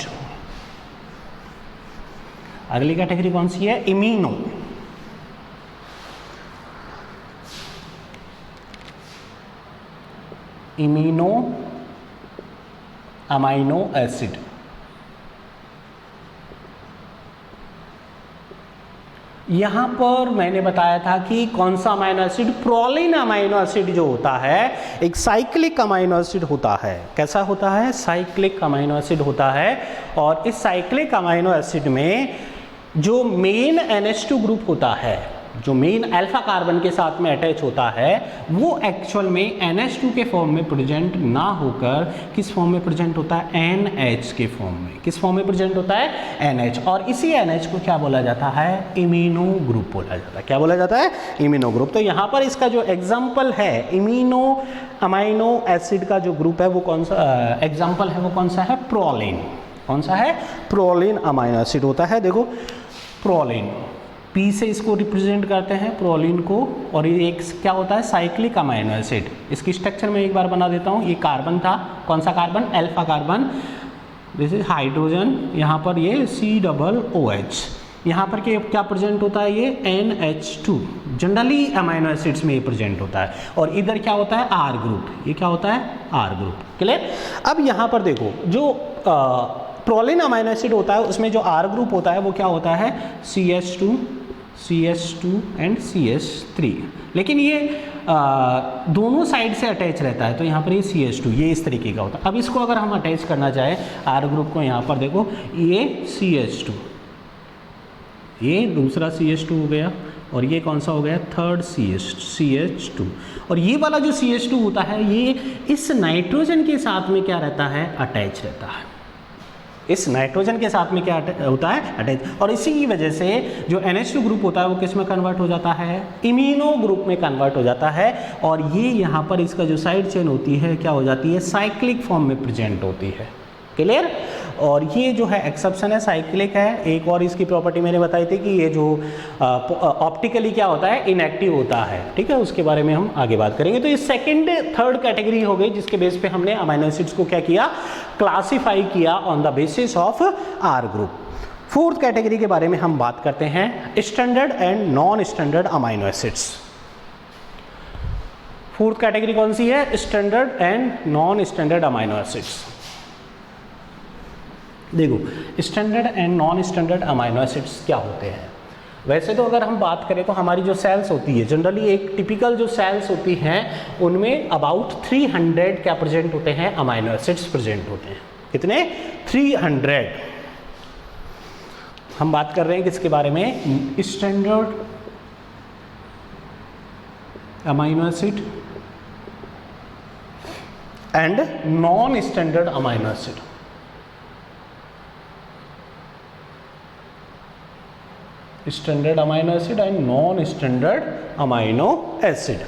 अगली कैटेगरी कौन सी है, इमिनो। इमिनो अमाइनो एसिड, यहां पर मैंने बताया था कि कौन सा amino acid, proline amino acid जो होता है एक साइक्लिक अमाइनो एसिड होता है। कैसा होता है, साइक्लिक अमाइनो एसिड होता है। और इस साइक्लिक अमाइनो एसिड में जो मेन NH2 ग्रुप होता है, जो मेन अल्फा कार्बन के साथ में अटैच होता है, वो एक्चुअल में NH2 के फॉर्म में प्रेजेंट ना होकर किस फॉर्म में प्रेजेंट होता है, NH के फॉर्म में। किस फॉर्म में प्रेजेंट होता है, NH। और इसी NH को क्या बोला जाता है, इमिनो ग्रुप बोला जाता है। क्या बोला जाता है, इमिनो ग्रुप। तो यहाँ पर इसका जो एग्जाम्पल है, इमिनो अमाइनो एसिड का जो ग्रुप है वो कौन सा एग्जाम्पल है, वो कौन सा है, प्रोलिन। कौन सा है, प्रोलिन अमाइनो एसिड होता है। देखो प्रोलिन, P से इसको रिप्रेजेंट करते हैं प्रोलिन को। और ये एक क्या होता है, साइक्लिक अमाइनो एसिड। इसकी स्ट्रक्चर में एक बार बना देता हूँ। ये कार्बन था, कौन सा carbon, alpha carbon. This is hydrogen, यहाँ पर ये COOH, यहाँ पर क्या प्रेजेंट होता है, ये NH2, जनरली अमाइनो एसिड्स में ये प्रेजेंट होता है। और इधर क्या होता है, R ग्रुप, ये क्या होता है, R ग्रुप। क्लियर। अब यहाँ पर देखो जो प्रोलिन अमाइनो एसिड होता है उसमें जो R ग्रुप होता है वो क्या होता है, CH2 एंड CH3, लेकिन ये दोनों साइड से अटैच रहता है, तो यहाँ पर ये CH2 ये इस तरीके का होता है। अब इसको अगर हम अटैच करना चाहें R ग्रुप को, यहाँ पर देखो ये CH2, ये दूसरा CH2 हो गया, और ये कौन सा हो गया, थर्ड CH2, और ये वाला जो CH2 होता है ये इस नाइट्रोजन के साथ में क्या रहता है, अटैच रहता है। इस नाइट्रोजन के साथ में क्या होता है, अटैच, और इसी की वजह से जो NH2 ग्रुप होता है वो किस में कन्वर्ट हो जाता है, इमिनो ग्रुप में कन्वर्ट हो जाता है, और ये यहाँ पर इसका जो साइड चेन होती है क्या हो जाती है, साइक्लिक फॉर्म में प्रेजेंट होती है। क्लियर। और ये जो है एक्सेप्शन है, साइक्लिक है। एक और इसकी प्रॉपर्टी मैंने बताई थी कि ये जो ऑप्टिकली क्या होता है, इनएक्टिव होता है, ठीक है, उसके बारे में हम आगे बात करेंगे। तो ये सेकंड थर्ड कैटेगरी हो गई जिसके बेस पे हमने अमाइनो एसिड्स को क्या किया, क्लासिफाई किया on the basis of R ग्रुप। फोर्थ कैटेगरी के बारे में हम बात करते हैं, standard and non standard amino acids. Fourth category कौन सी है, standard and non standard amino acids. देखो standard and non standard amino acids क्या होते हैं। वैसे तो अगर हम बात करें तो हमारी जो सेल्स होती है, जनरली एक टिपिकल जो सेल्स होती हैं उनमें अबाउट 300 क्या प्रेजेंट होते हैं, अमाइनो एसिड्स प्रेजेंट होते हैं। कितने, 300। हम बात कर रहे हैं किसके बारे में, standard amino acid and non standard amino acid. Standard amino acid and non standard amino acid.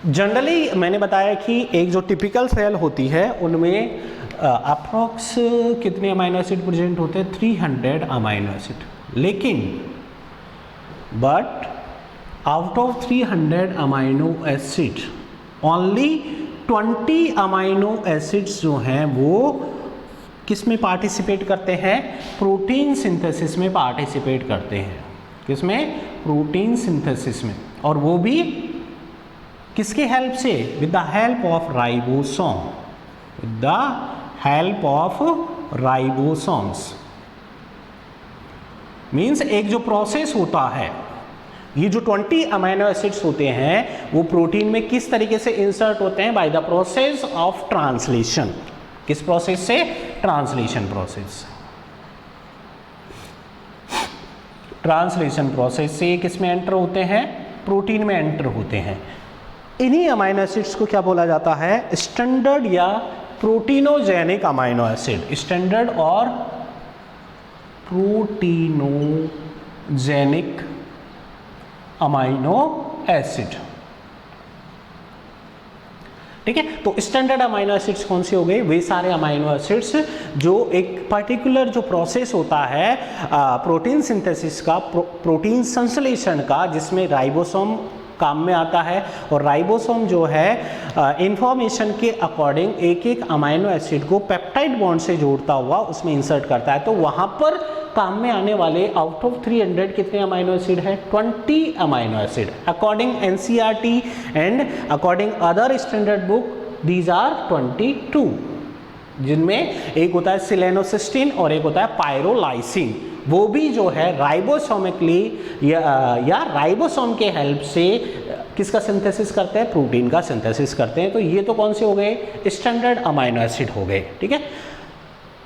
Generally मैंने बताया कि एक जो टिपिकल सेल होती है उनमें अप्रॉक्स कितने अमाइनो एसिड प्रेजेंट होते हैं, 300 अमाइनो एसिड, लेकिन but out of 300 amino acid only 20 amino acids जो हैं वो किस में पार्टिसिपेट करते हैं, प्रोटीन सिंथेसिस में पार्टिसिपेट करते हैं। किसमें, प्रोटीन सिंथेसिस में, और वो भी किसके हेल्प से, with the help of ribosome, with the help of ribosomes. Means एक जो प्रोसेस होता है, ये जो 20 अमाइनो एसिड्स होते हैं वो प्रोटीन में किस तरीके से इंसर्ट होते हैं, by the process of translation. किस प्रोसेस से, ट्रांसलेशन प्रोसेस। ट्रांसलेशन प्रोसेस से किस में एंटर होते हैं, प्रोटीन में एंटर होते हैं। इन्हीं अमाइनो एसिड्स को क्या बोला जाता है, स्टैंडर्ड या प्रोटीनोजेनिक अमाइनो एसिड। स्टैंडर्ड और प्रोटीनोजेनिक अमाइनो एसिड, ठीक है। तो स्टैंडर्ड अमाइनो एसिड्स कौन से हो गए, वे सारे अमाइनो एसिड्स जो एक पर्टिकुलर जो प्रोसेस होता है प्रोटीन सिंथेसिस का, प्रोटीन संश्लेषण का, जिसमें राइबोसोम काम में आता है, और राइबोसोम जो है इंफॉर्मेशन के अकॉर्डिंग एक एक अमाइनो एसिड को पेप्टाइड बॉन्ड से जोड़ता हुआ उसमें इंसर्ट करता है। तो वहाँ पर काम में आने वाले आउट ऑफ 300 कितने अमाइनो एसिड है, 20 amino acid. According NCERT and according other standard book these are 22, जिनमें एक होता है सिलेनोसिस्टीन और एक होता है पायरोलाइसिन। वो भी जो है राइबोसोमिकली या राइबोसोम के हेल्प से किसका सिंथेसिस करते हैं, प्रोटीन का सिंथेसिस करते हैं। तो ये तो कौन से हो गए, स्टैंडर्ड अमाइनो एसिड हो गए, ठीक है,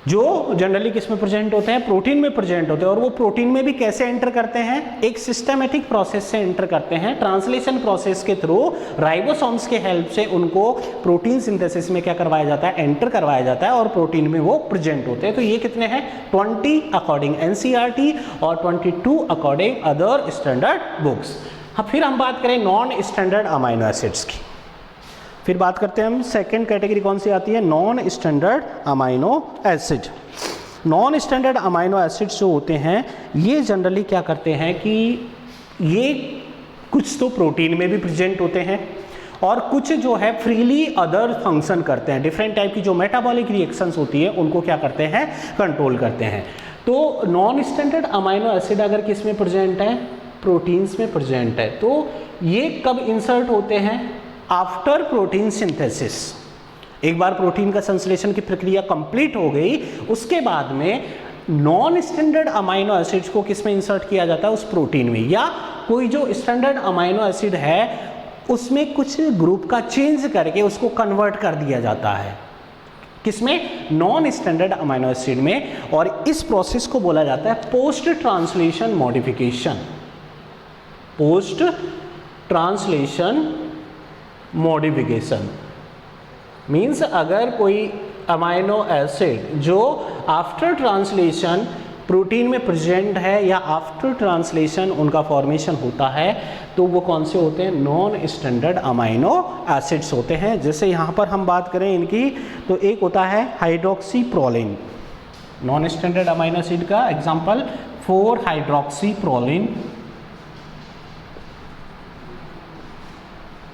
जो जनरली किस में प्रेजेंट होते हैं, प्रोटीन में प्रेजेंट होते हैं। और वो प्रोटीन में भी कैसे एंटर करते हैं, एक सिस्टमेटिक प्रोसेस से एंटर करते हैं, ट्रांसलेशन प्रोसेस के थ्रू राइबोसोम्स के हेल्प से उनको प्रोटीन सिंथेसिस में क्या करवाया जाता है, एंटर करवाया जाता है, और प्रोटीन में वो प्रेजेंट होते हैं। तो ये कितने हैं, 20 अकॉर्डिंग NCERT और 22 अकॉर्डिंग अदर स्टैंडर्ड बुक्स। फिर हम बात करें नॉन स्टैंडर्ड अमाइनो एसिड्स की। फिर बात करते हैं हम, सेकेंड कैटेगरी कौन सी आती है, non standard amino acid. Non standard amino acids जो होते हैं ये जनरली क्या करते हैं कि ये कुछ तो प्रोटीन में भी प्रेजेंट होते हैं और कुछ जो है फ्रीली अदर फंक्शन करते हैं। डिफरेंट टाइप की जो मेटाबॉलिक रिएक्शंस होती है उनको क्या करते हैं, कंट्रोल करते हैं। तो नॉन स्टैंडर्ड अमाइनो एसिड अगर किस में प्रेजेंट है, प्रोटीन्स में प्रेजेंट है, तो ये कब इंसर्ट होते हैं, आफ्टर प्रोटीन सिंथेसिस। एक बार प्रोटीन का संश्लेषण की प्रक्रिया कंप्लीट हो गई, उसके बाद में नॉन स्टैंडर्ड अमाइनो एसिड्स को किस में इंसर्ट किया जाता है, उस प्रोटीन में, या कोई जो स्टैंडर्ड अमाइनो एसिड है उसमें कुछ ग्रुप का चेंज करके उसको कन्वर्ट कर दिया जाता है, किसमें, नॉन स्टैंडर्ड अमाइनो एसिड में। और इस प्रोसेस को बोला जाता है post translation modification. Post translation modification means अगर कोई अमाइनो एसिड जो आफ्टर ट्रांसलेशन प्रोटीन में प्रेजेंट है या आफ्टर ट्रांसलेशन उनका फॉर्मेशन होता है, तो वो कौन से होते हैं, नॉन स्टैंडर्ड अमाइनो एसिड्स होते हैं। जैसे यहाँ पर हम बात करें इनकी, तो एक होता है hydroxy proline, non standard amino acid का एग्जांपल 4 हाइड्रोक्सी प्रोलिन।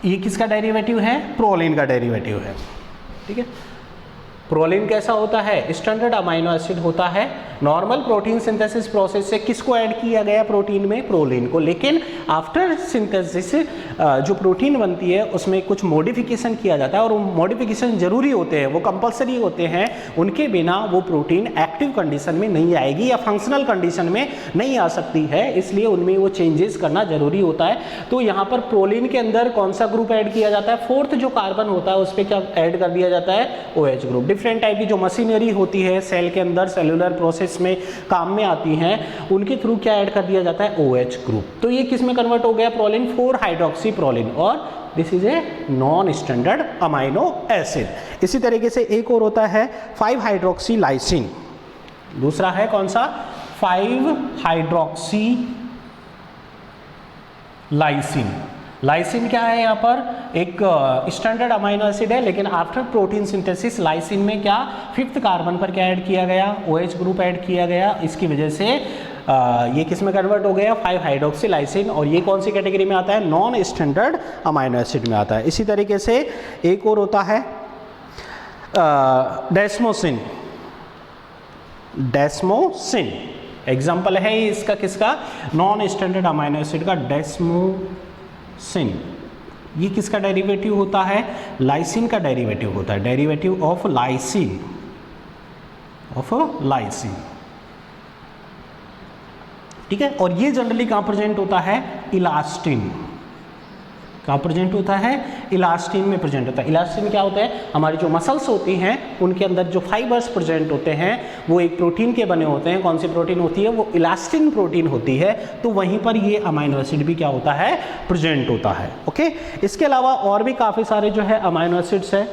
ये किसका डेरिवेटिव है, प्रोलिन का डेरिवेटिव है, ठीक है। प्रोलिन कैसा होता है, स्टैंडर्ड अमाइनो एसिड होता है। नॉर्मल प्रोटीन सिंथेसिस प्रोसेस से किसको ऐड किया गया प्रोटीन में, प्रोलिन को, लेकिन आफ्टर सिंथेसिस जो प्रोटीन बनती है उसमें कुछ मॉडिफिकेशन किया जाता है, और वो मॉडिफिकेशन जरूरी होते हैं, वो कंपलसरी होते हैं, उनके बिना वो प्रोटीन एक्टिव कंडीशन में नहीं आएगी या फंक्शनल कंडीशन में नहीं आ सकती है, इसलिए उनमें वो चेंजेस करना जरूरी होता है। तो यहाँ पर प्रोलिन के अंदर कौन सा ग्रुप ऐड किया जाता है, 4th जो कार्बन होता है उस पर क्या ऐड कर दिया जाता है, OH ग्रुप। डिफरेंट टाइप की जो मशीनरी होती है सेल के अंदर, सेलुलर प्रोसेस में काम में आती हैं, उनके थ्रू क्या ऐड कर दिया जाता है, OH ग्रुप। तो ये किस में कन्वर्ट हो गया, प्रोलिन, 4 हाइड्रोक्सी प्रोलिन, और this is a non standard amino acid. इसी तरीके से एक और होता है 5 हाइड्रोक्सी लाइसिन। दूसरा है कौन सा, 5 हाइड्रोक्सी लाइसिन। लाइसिन क्या है, यहाँ पर एक स्टैंडर्ड अमाइनो एसिड है, लेकिन आफ्टर प्रोटीन सिंथेसिस लाइसिन में क्या 5th कार्बन पर क्या ऐड किया गया, OH ग्रुप ऐड किया गया, इसकी वजह से ये किस में कन्वर्ट हो गया, 5 हाइड्रोक्सी लाइसिन, और ये कौन सी कैटेगरी में आता है, नॉन स्टैंडर्ड अमाइनो एसिड में आता है। इसी तरीके से एक और होता है डेस्मोसिन। डेस्मोसिन एग्जाम्पल है इसका, किसका, नॉन स्टैंडर्ड अमाइनो एसिड का, डेस्मोसिन। ये किसका डेरिवेटिव होता है, लाइसिन का डेरिवेटिव होता है, derivative of lysine, of lysine, ठीक है। और ये जनरली कहाँ प्रेजेंट होता है, इलास्टिन। कहाँ प्रेजेंट होता है, इलास्टिन में प्रेजेंट होता है। इलास्टिन क्या होता है, हमारी जो मसल्स होती हैं उनके अंदर जो फाइबर्स प्रेजेंट होते हैं वो एक प्रोटीन के बने होते हैं। कौन सी प्रोटीन होती है, वो इलास्टिन प्रोटीन होती है, तो वहीं पर ये अमाइनो एसिड भी क्या होता है, प्रेजेंट होता है, ओके। इसके अलावा और भी काफ़ी सारे जो है अमाइनो एसिड्स हैं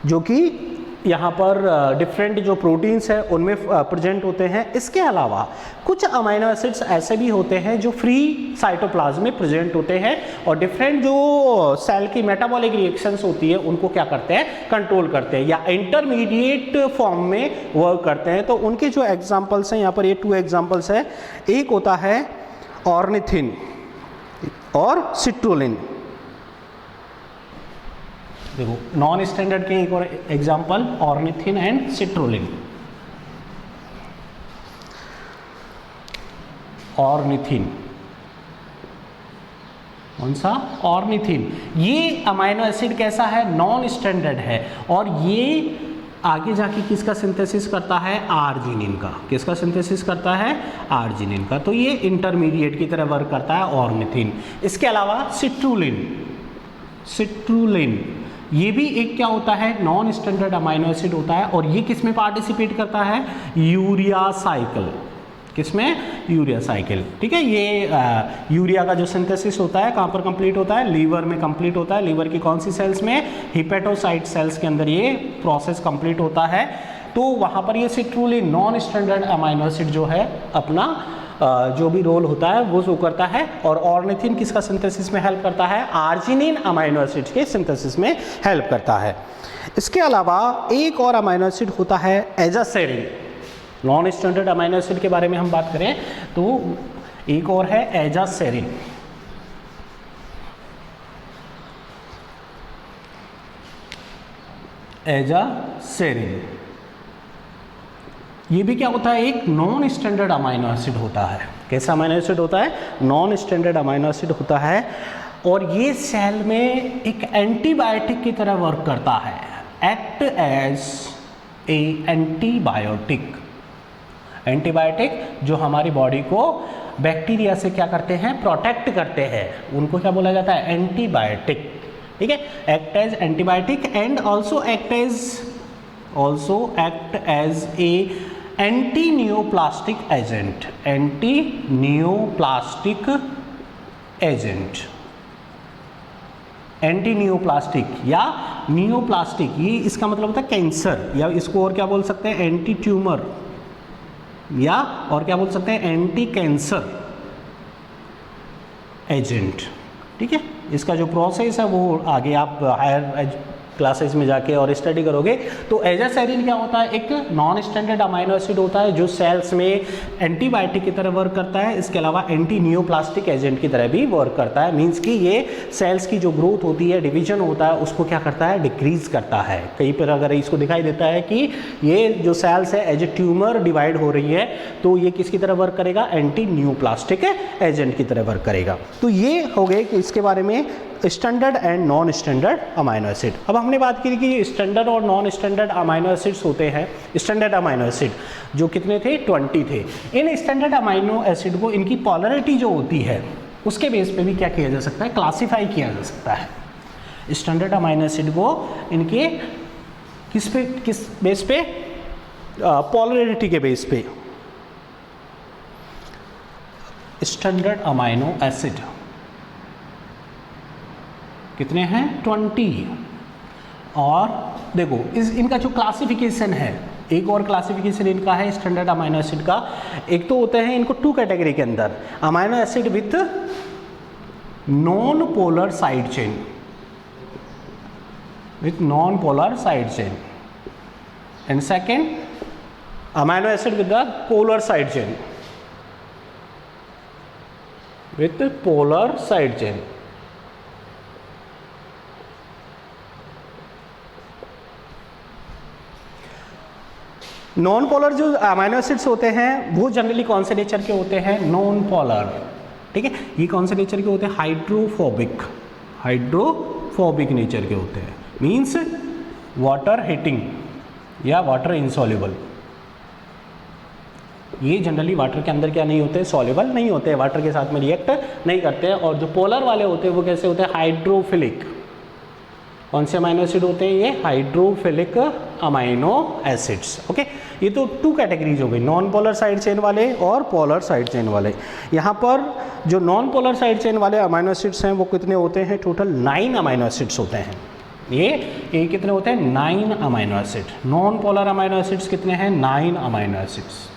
जो कि यहाँ पर डिफरेंट जो प्रोटीन्स है उनमें प्रेजेंट होते हैं। इसके अलावा कुछ अमाइनो एसिड्स ऐसे भी होते हैं जो फ्री साइटोप्लाज्म में प्रेजेंट होते हैं, और डिफरेंट जो सेल की मेटाबॉलिक रिएक्शंस होती है उनको क्या करते हैं, कंट्रोल करते हैं, या इंटरमीडिएट फॉर्म में वर्क करते हैं। तो उनके जो एग्जाम्पल्स हैं, यहाँ पर ये 2 एग्जाम्पल्स है। एक होता है ऑर्निथिन और सिट्रुलिन। देखो नॉन स्टैंडर्ड के एक और example, ornithine and citrulline. Ornithine, कौन सा, ऑर्निथिन। ये अमाइनो एसिड कैसा है, नॉन स्टैंडर्ड है, और ये आगे जाके किसका सिंथेसिस करता है, आर्जिनिन का। किसका सिंथेसिस करता है, आर्जिनिन का। तो ये इंटरमीडिएट की तरह वर्क करता है ऑर्निथिन। इसके अलावा सिट्रुलिन, सिट्रुलिन ये भी एक क्या होता है, नॉन स्टैंडर्ड अमाइनो एसिड होता है, और ये किस में पार्टिसिपेट करता है, यूरिया साइकिल। किसमें, यूरिया साइकिल, ठीक है। ये यूरिया का जो सिंथेसिस होता है कहाँ पर कंप्लीट होता है, लीवर में कंप्लीट होता है। लीवर की कौन सी सेल्स में, हिपेटोसाइट सेल्स के अंदर ये प्रोसेस कंप्लीट होता है। तो वहाँ पर ये citrulline non standard amino acid जो है अपना जो भी रोल होता है वो शो करता है। और ऑर्निथिन किसका सिंथेसिस में हेल्प करता है, आर्जिनिन अमाइनो एसिड के सिंथेसिस में हेल्प करता है। इसके अलावा एक और अमाइनो एसिड होता है एजासेरिन। नॉन स्टैंडर्ड अमाइनो एसिड के बारे में हम बात करें तो एक और है एजासेरिन। एजासेरिन। ये भी क्या होता है, एक नॉन स्टैंडर्ड अमाइनो एसिड होता है। कैसा अमाइनो एसिड होता है, नॉन स्टैंडर्ड अमाइनो एसिड होता है, और ये सेल में एक एंटीबायोटिक की तरह वर्क करता है, act as a antibiotic. Antibiotic जो हमारी बॉडी को बैक्टीरिया से क्या करते हैं, प्रोटेक्ट करते हैं, उनको क्या बोला जाता है, एंटीबायोटिक। ठीक है, act as antibiotic and also act as a anti neoplastic agent. Anti neoplastic agent, anti neoplastic या नियोप्लास्टिक, ये इसका मतलब होता है कैंसर, या इसको और क्या बोल सकते हैं, एंटी ट्यूमर, या और क्या बोल सकते हैं, एंटी कैंसर एजेंट। ठीक है, इसका जो प्रोसेस है वो आगे आप हायर क्लासेस में जाके और स्टडी करोगे। तो एजासेरिन क्या होता है, एक नॉन स्टैंडर्ड अमाइनो एसिड होता है जो सेल्स में एंटीबायोटिक की तरह वर्क करता है, इसके अलावा एंटी नियोप्लास्टिक एजेंट की तरह भी वर्क करता है। मींस कि ये सेल्स की जो ग्रोथ होती है, डिवीजन होता है, उसको क्या करता है, डिक्रीज करता है। कहीं पर अगर इसको दिखाई देता है कि ये जो सेल्स है एज ए ट्यूमर डिवाइड हो रही है, तो ये किसकी तरह वर्क करेगा, एंटी नियोप्लास्टिक एजेंट की तरह वर्क करेगा। तो ये हो गए कि इसके बारे में standard and non standard amino acid. अब हमने बात की कि स्टैंडर्ड और नॉन स्टैंडर्ड अमाइनो एसिड्स होते हैं। स्टैंडर्ड अमाइनो एसिड जो कितने थे, 20 थे। इन स्टैंडर्ड अमाइनो एसिड को इनकी पॉलरिटी जो होती है उसके बेस पे भी क्या किया जा सकता है, क्लासीफाई किया जा सकता है। स्टैंडर्ड अमाइनो एसिड को इनके किस बेस पे, पॉलरिटी के बेस पे। स्टैंडर्ड अमाइनो एसिड कितने हैं, 20। और देखो इनका जो क्लासिफिकेशन है, एक और क्लासिफिकेशन इनका है स्टैंडर्ड अमाइनो एसिड का। एक तो होते हैं इनको 2 कैटेगरी के अंदर, amino acid with non polar side chain, with non polar side chain, and second amino acid with the polar side chain, with polar side chain. Non polar जो अमाइनो एसिड्स होते हैं वो जनरली कौन से नेचर के होते हैं, नॉन पोलर। ठीक है, ये कौन से नेचर के होते हैं, हाइड्रोफोबिक, हाइड्रोफोबिक नेचर के होते हैं। मींस वाटर हिटिंग या वाटर इनसॉल्युबल। ये जनरली वाटर के अंदर क्या नहीं होते, सॉल्युबल नहीं होते, वाटर के साथ में रिएक्ट नहीं करते हैं। और जो पोलर वाले होते हैं वो कैसे होते हैं, हाइड्रोफिलिक। कौन से अमाइनो एसिड होते हैं ये, हाइड्रोफिलिक अमाइनो एसिड्स। ओके, ये तो 2 कैटेगरीज हो गई, नॉन पोलर साइड चेन वाले और पोलर साइड चेन वाले। यहाँ पर जो नॉन पोलर साइड चेन वाले अमाइनो एसिड्स हैं वो कितने होते हैं, टोटल 9 अमाइनो एसिड्स होते हैं। ये कितने होते हैं, 9 amino acid. Non polar amino acids कितने हैं, 9 अमाइनो एसिड्स।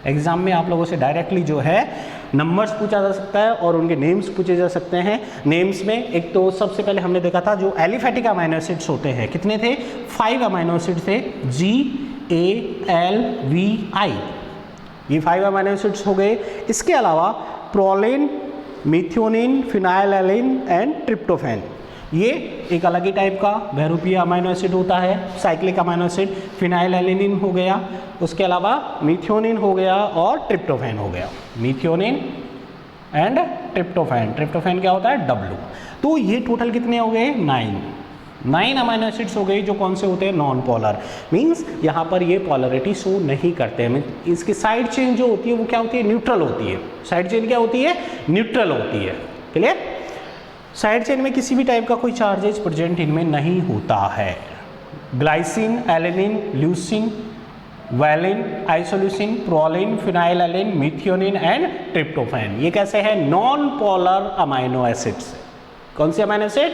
एग्जाम में आप लोगों से डायरेक्टली जो है नंबर्स पूछा जा सकता है और उनके नेम्स पूछे जा सकते हैं। नेम्स में एक तो सबसे पहले हमने देखा था जो एलिफेटिक अमाइनो एसिड्स होते हैं, कितने थे, 5 अमाइनो एसिड थे, GALVI, ये 5 अमाइनो एसिड्स हो गए। इसके अलावा प्रोलिन, मिथ्योनिन, फिनाइलएलिन एंड ट्रिप्टोफैन, ये एक अलग ही टाइप का बहुरूपीय अमाइनो एसिड होता है, साइक्लिक अमाइनो एसिड। फिनाइलएलिन हो गया, उसके अलावा मिथ्योनिन हो गया और ट्रिप्टोफैन हो गया। मिथ्योनिन एंड ट्रिप्टोफैन, ट्रिप्टोफैन क्या होता है, W। तो ये टोटल कितने हो गए, 9 अमाइनो एसिड्स हो गए जो कौन से होते हैं, नॉन पोलर। मींस यहाँ पर ये पोलरिटी शो नहीं करते हैं। इसकी साइड चेन जो होती है वो क्या होती है, न्यूट्रल होती है। साइड चेन क्या होती है, न्यूट्रल होती है। क्लियर, साइड चेन में किसी भी टाइप का कोई चार्जेज प्रेजेंट इनमें नहीं होता है। Glycine, alanine, leucine, valine, isoleucine, proline, phenylalanine, methionine and tryptophan, ये कैसे हैं, नॉन पोलर अमाइनो एसिड्स। कौन से amino acid,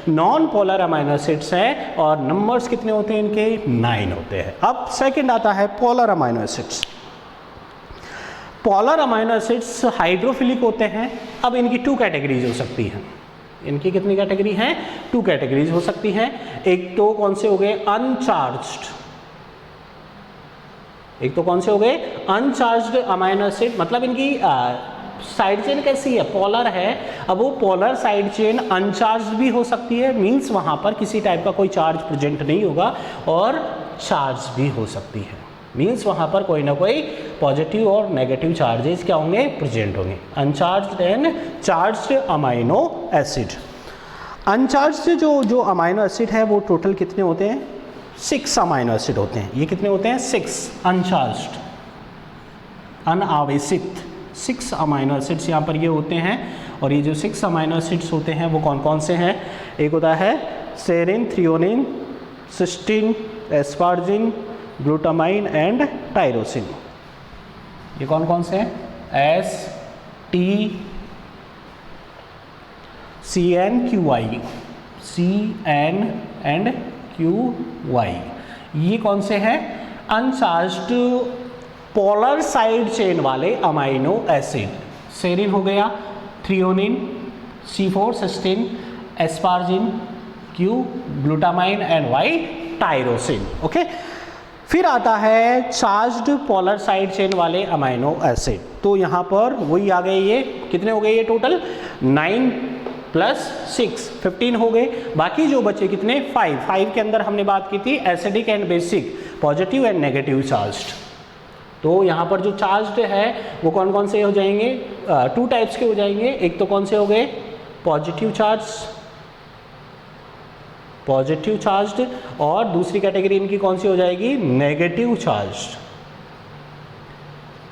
non polar amino acids हैं। और नंबर्स कितने होते हैं इनके, 9 होते हैं। अब सेकंड आता है polar amino acids. Polar amino acids hydrophilic होते हैं। अब इनकी 2 कैटेगरीज हो सकती हैं। इनकी कितनी कैटेगरी हैं, 2 कैटेगरीज हो सकती हैं। एक तो कौन से हो गए, अनचार्ज्ड। एक तो कौन से हो गए, अनचार्ज्ड अमाइनो एसिड, मतलब इनकी साइड चेन कैसी है, पोलर है। अब वो पोलर साइड चेन अनचार्ज भी हो सकती है, मींस वहां पर किसी टाइप का कोई चार्ज प्रेजेंट नहीं होगा, और चार्ज भी हो सकती है, मींस वहां पर कोई ना कोई पॉजिटिव और नेगेटिव चार्जेस क्या होंगे, प्रेजेंट होंगे। Uncharged and charged amino acid. Uncharged जो अमाइनो एसिड है वो टोटल कितने होते हैं, 6 अमाइनो एसिड होते हैं। ये कितने होते हैं, 6 अनचार्ज्ड, अनावेशित 6 अमाइनो एसिड्स यहाँ पर ये होते हैं। और ये जो 6 अमाइनो एसिड्स होते हैं वो कौन कौन से हैं, एक होता है serine, threonine, cysteine, asparagine, glutamine and tyrosine. ये कौन कौन से हैं, CNQI, CN एंड QY। ये कौन से हैं, अनचार्ज्ड पोलर साइड चेन वाले अमाइनो एसिड। सेरिन हो गया, threonine, C4 cysteine, asparagine, Q glutamine and Y tyrosine. Okay, फिर आता है चार्ज्ड पोलर साइड चेन वाले अमाइनो एसिड। तो यहाँ पर वही आ गए, ये कितने हो गए, ये टोटल 9 + 6 15 हो गए। बाकी जो बचे कितने, 5 के अंदर हमने बात की थी acidic and basic, positive and negative charged. तो यहाँ पर जो चार्ज्ड है वो कौन कौन से हो जाएंगे, 2 टाइप्स के हो जाएंगे। एक तो कौन से हो गए, पॉजिटिव चार्ज्ड, और दूसरी कैटेगरी इनकी कौन सी हो जाएगी, नेगेटिव चार्ज्ड।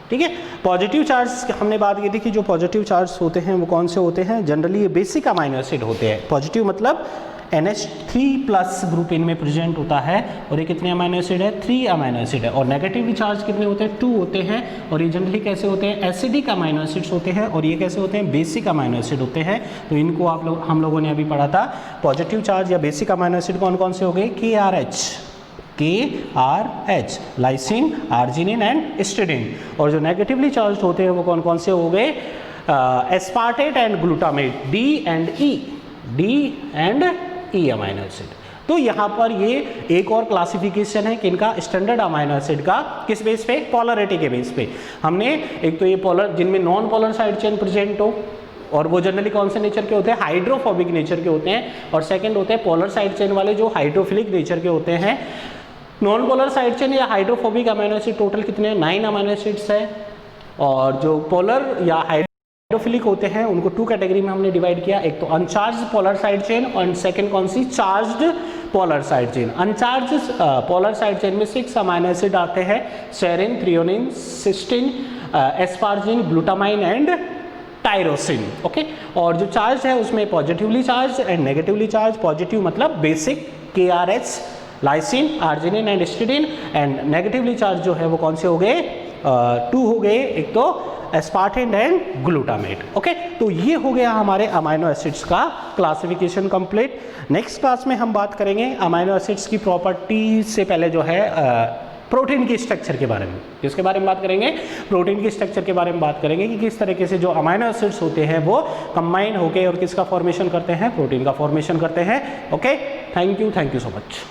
ठीक है, पॉजिटिव चार्ज हमने बात की थी कि जो पॉजिटिव चार्ज होते हैं वो कौन से होते हैं, जनरली ये बेसिक अमाइनो एसिड होते हैं। पॉजिटिव मतलब NH3+ ग्रुप इनमें प्रेजेंट होता है, और ये कितने अमाइनो एसिड है, 3 अमाइनो एसिड है। और नेगेटिवली चार्ज कितने होते हैं, 2 होते हैं। और ये जनरली कैसे होते हैं, एसिडिक अमाइनो एसिड्स होते हैं, और ये कैसे होते हैं, बेसिक अमाइनो एसिड होते हैं। तो इनको हम लोगों ने अभी पढ़ा था। पॉजिटिव चार्ज या बेसिक अमाइनो एसिड कौन कौन से हो गए, KRH, lysine, arginine and histidine. और जो नेगेटिवली चार्ज होते हैं वो कौन कौन से हो गए, aspartate and glutamate, D and E amino acid. तो यहाँ पर ये एक और क्लासिफिकेशन है किनका, स्टैंडर्ड अमाइनो एसिड का, किस बेस पे, पोलरिटी के बेस पे। हमने एक तो ये पोलर, जिनमें non polar side chain present हो, और वो जनरली कौन से नेचर के होते हैं, हाइड्रोफोबिक नेचर के होते हैं। और सेकंड होते हैं पोलर साइड चेन वाले जो हाइड्रोफिलिक नेचर के होते हैं। नॉन पोलर साइड चेन या हाइड्रोफोबिक अमाइनो एसिड टोटल कितने, 9 अमाइनो एसिड्स है। और जो पोलर या हाइड्रोफिलिक होते हैं उनको 2 कैटेगरी में हमने डिवाइड किया, एक तो अनचार्ज्ड पोलर साइड चेन, और सेकंड कौन सी, charged polar side chain. Uncharged polar side chain में 6 अमाइनो एसिड आते हैं, serine, threonine, cysteine, asparagine, glutamine and tyrosine. Okay, और जो चार्ज है उसमें positively charged and negatively charged. Positive मतलब basic, KRH, lysine, arginine and histidine, and negatively charged जो है वो कौन से हो गए, 2 हो गए, एक तो एस्पार्टेट एंड ग्लूटामेट। ओके, तो ये हो गया हमारे अमाइनो एसिड्स का क्लासिफिकेशन कंप्लीट। नेक्स्ट क्लास में हम बात करेंगे अमाइनो एसिड्स की प्रॉपर्टी से पहले जो है प्रोटीन की स्ट्रक्चर के बारे में। किसके बारे में बात करेंगे, प्रोटीन की स्ट्रक्चर के बारे में बात करेंगे कि किस तरीके से जो अमाइनो एसिड्स होते हैं वो कंबाइन होकर और किसका फॉर्मेशन करते हैं, प्रोटीन का फॉर्मेशन करते हैं। Okay, thank you so much.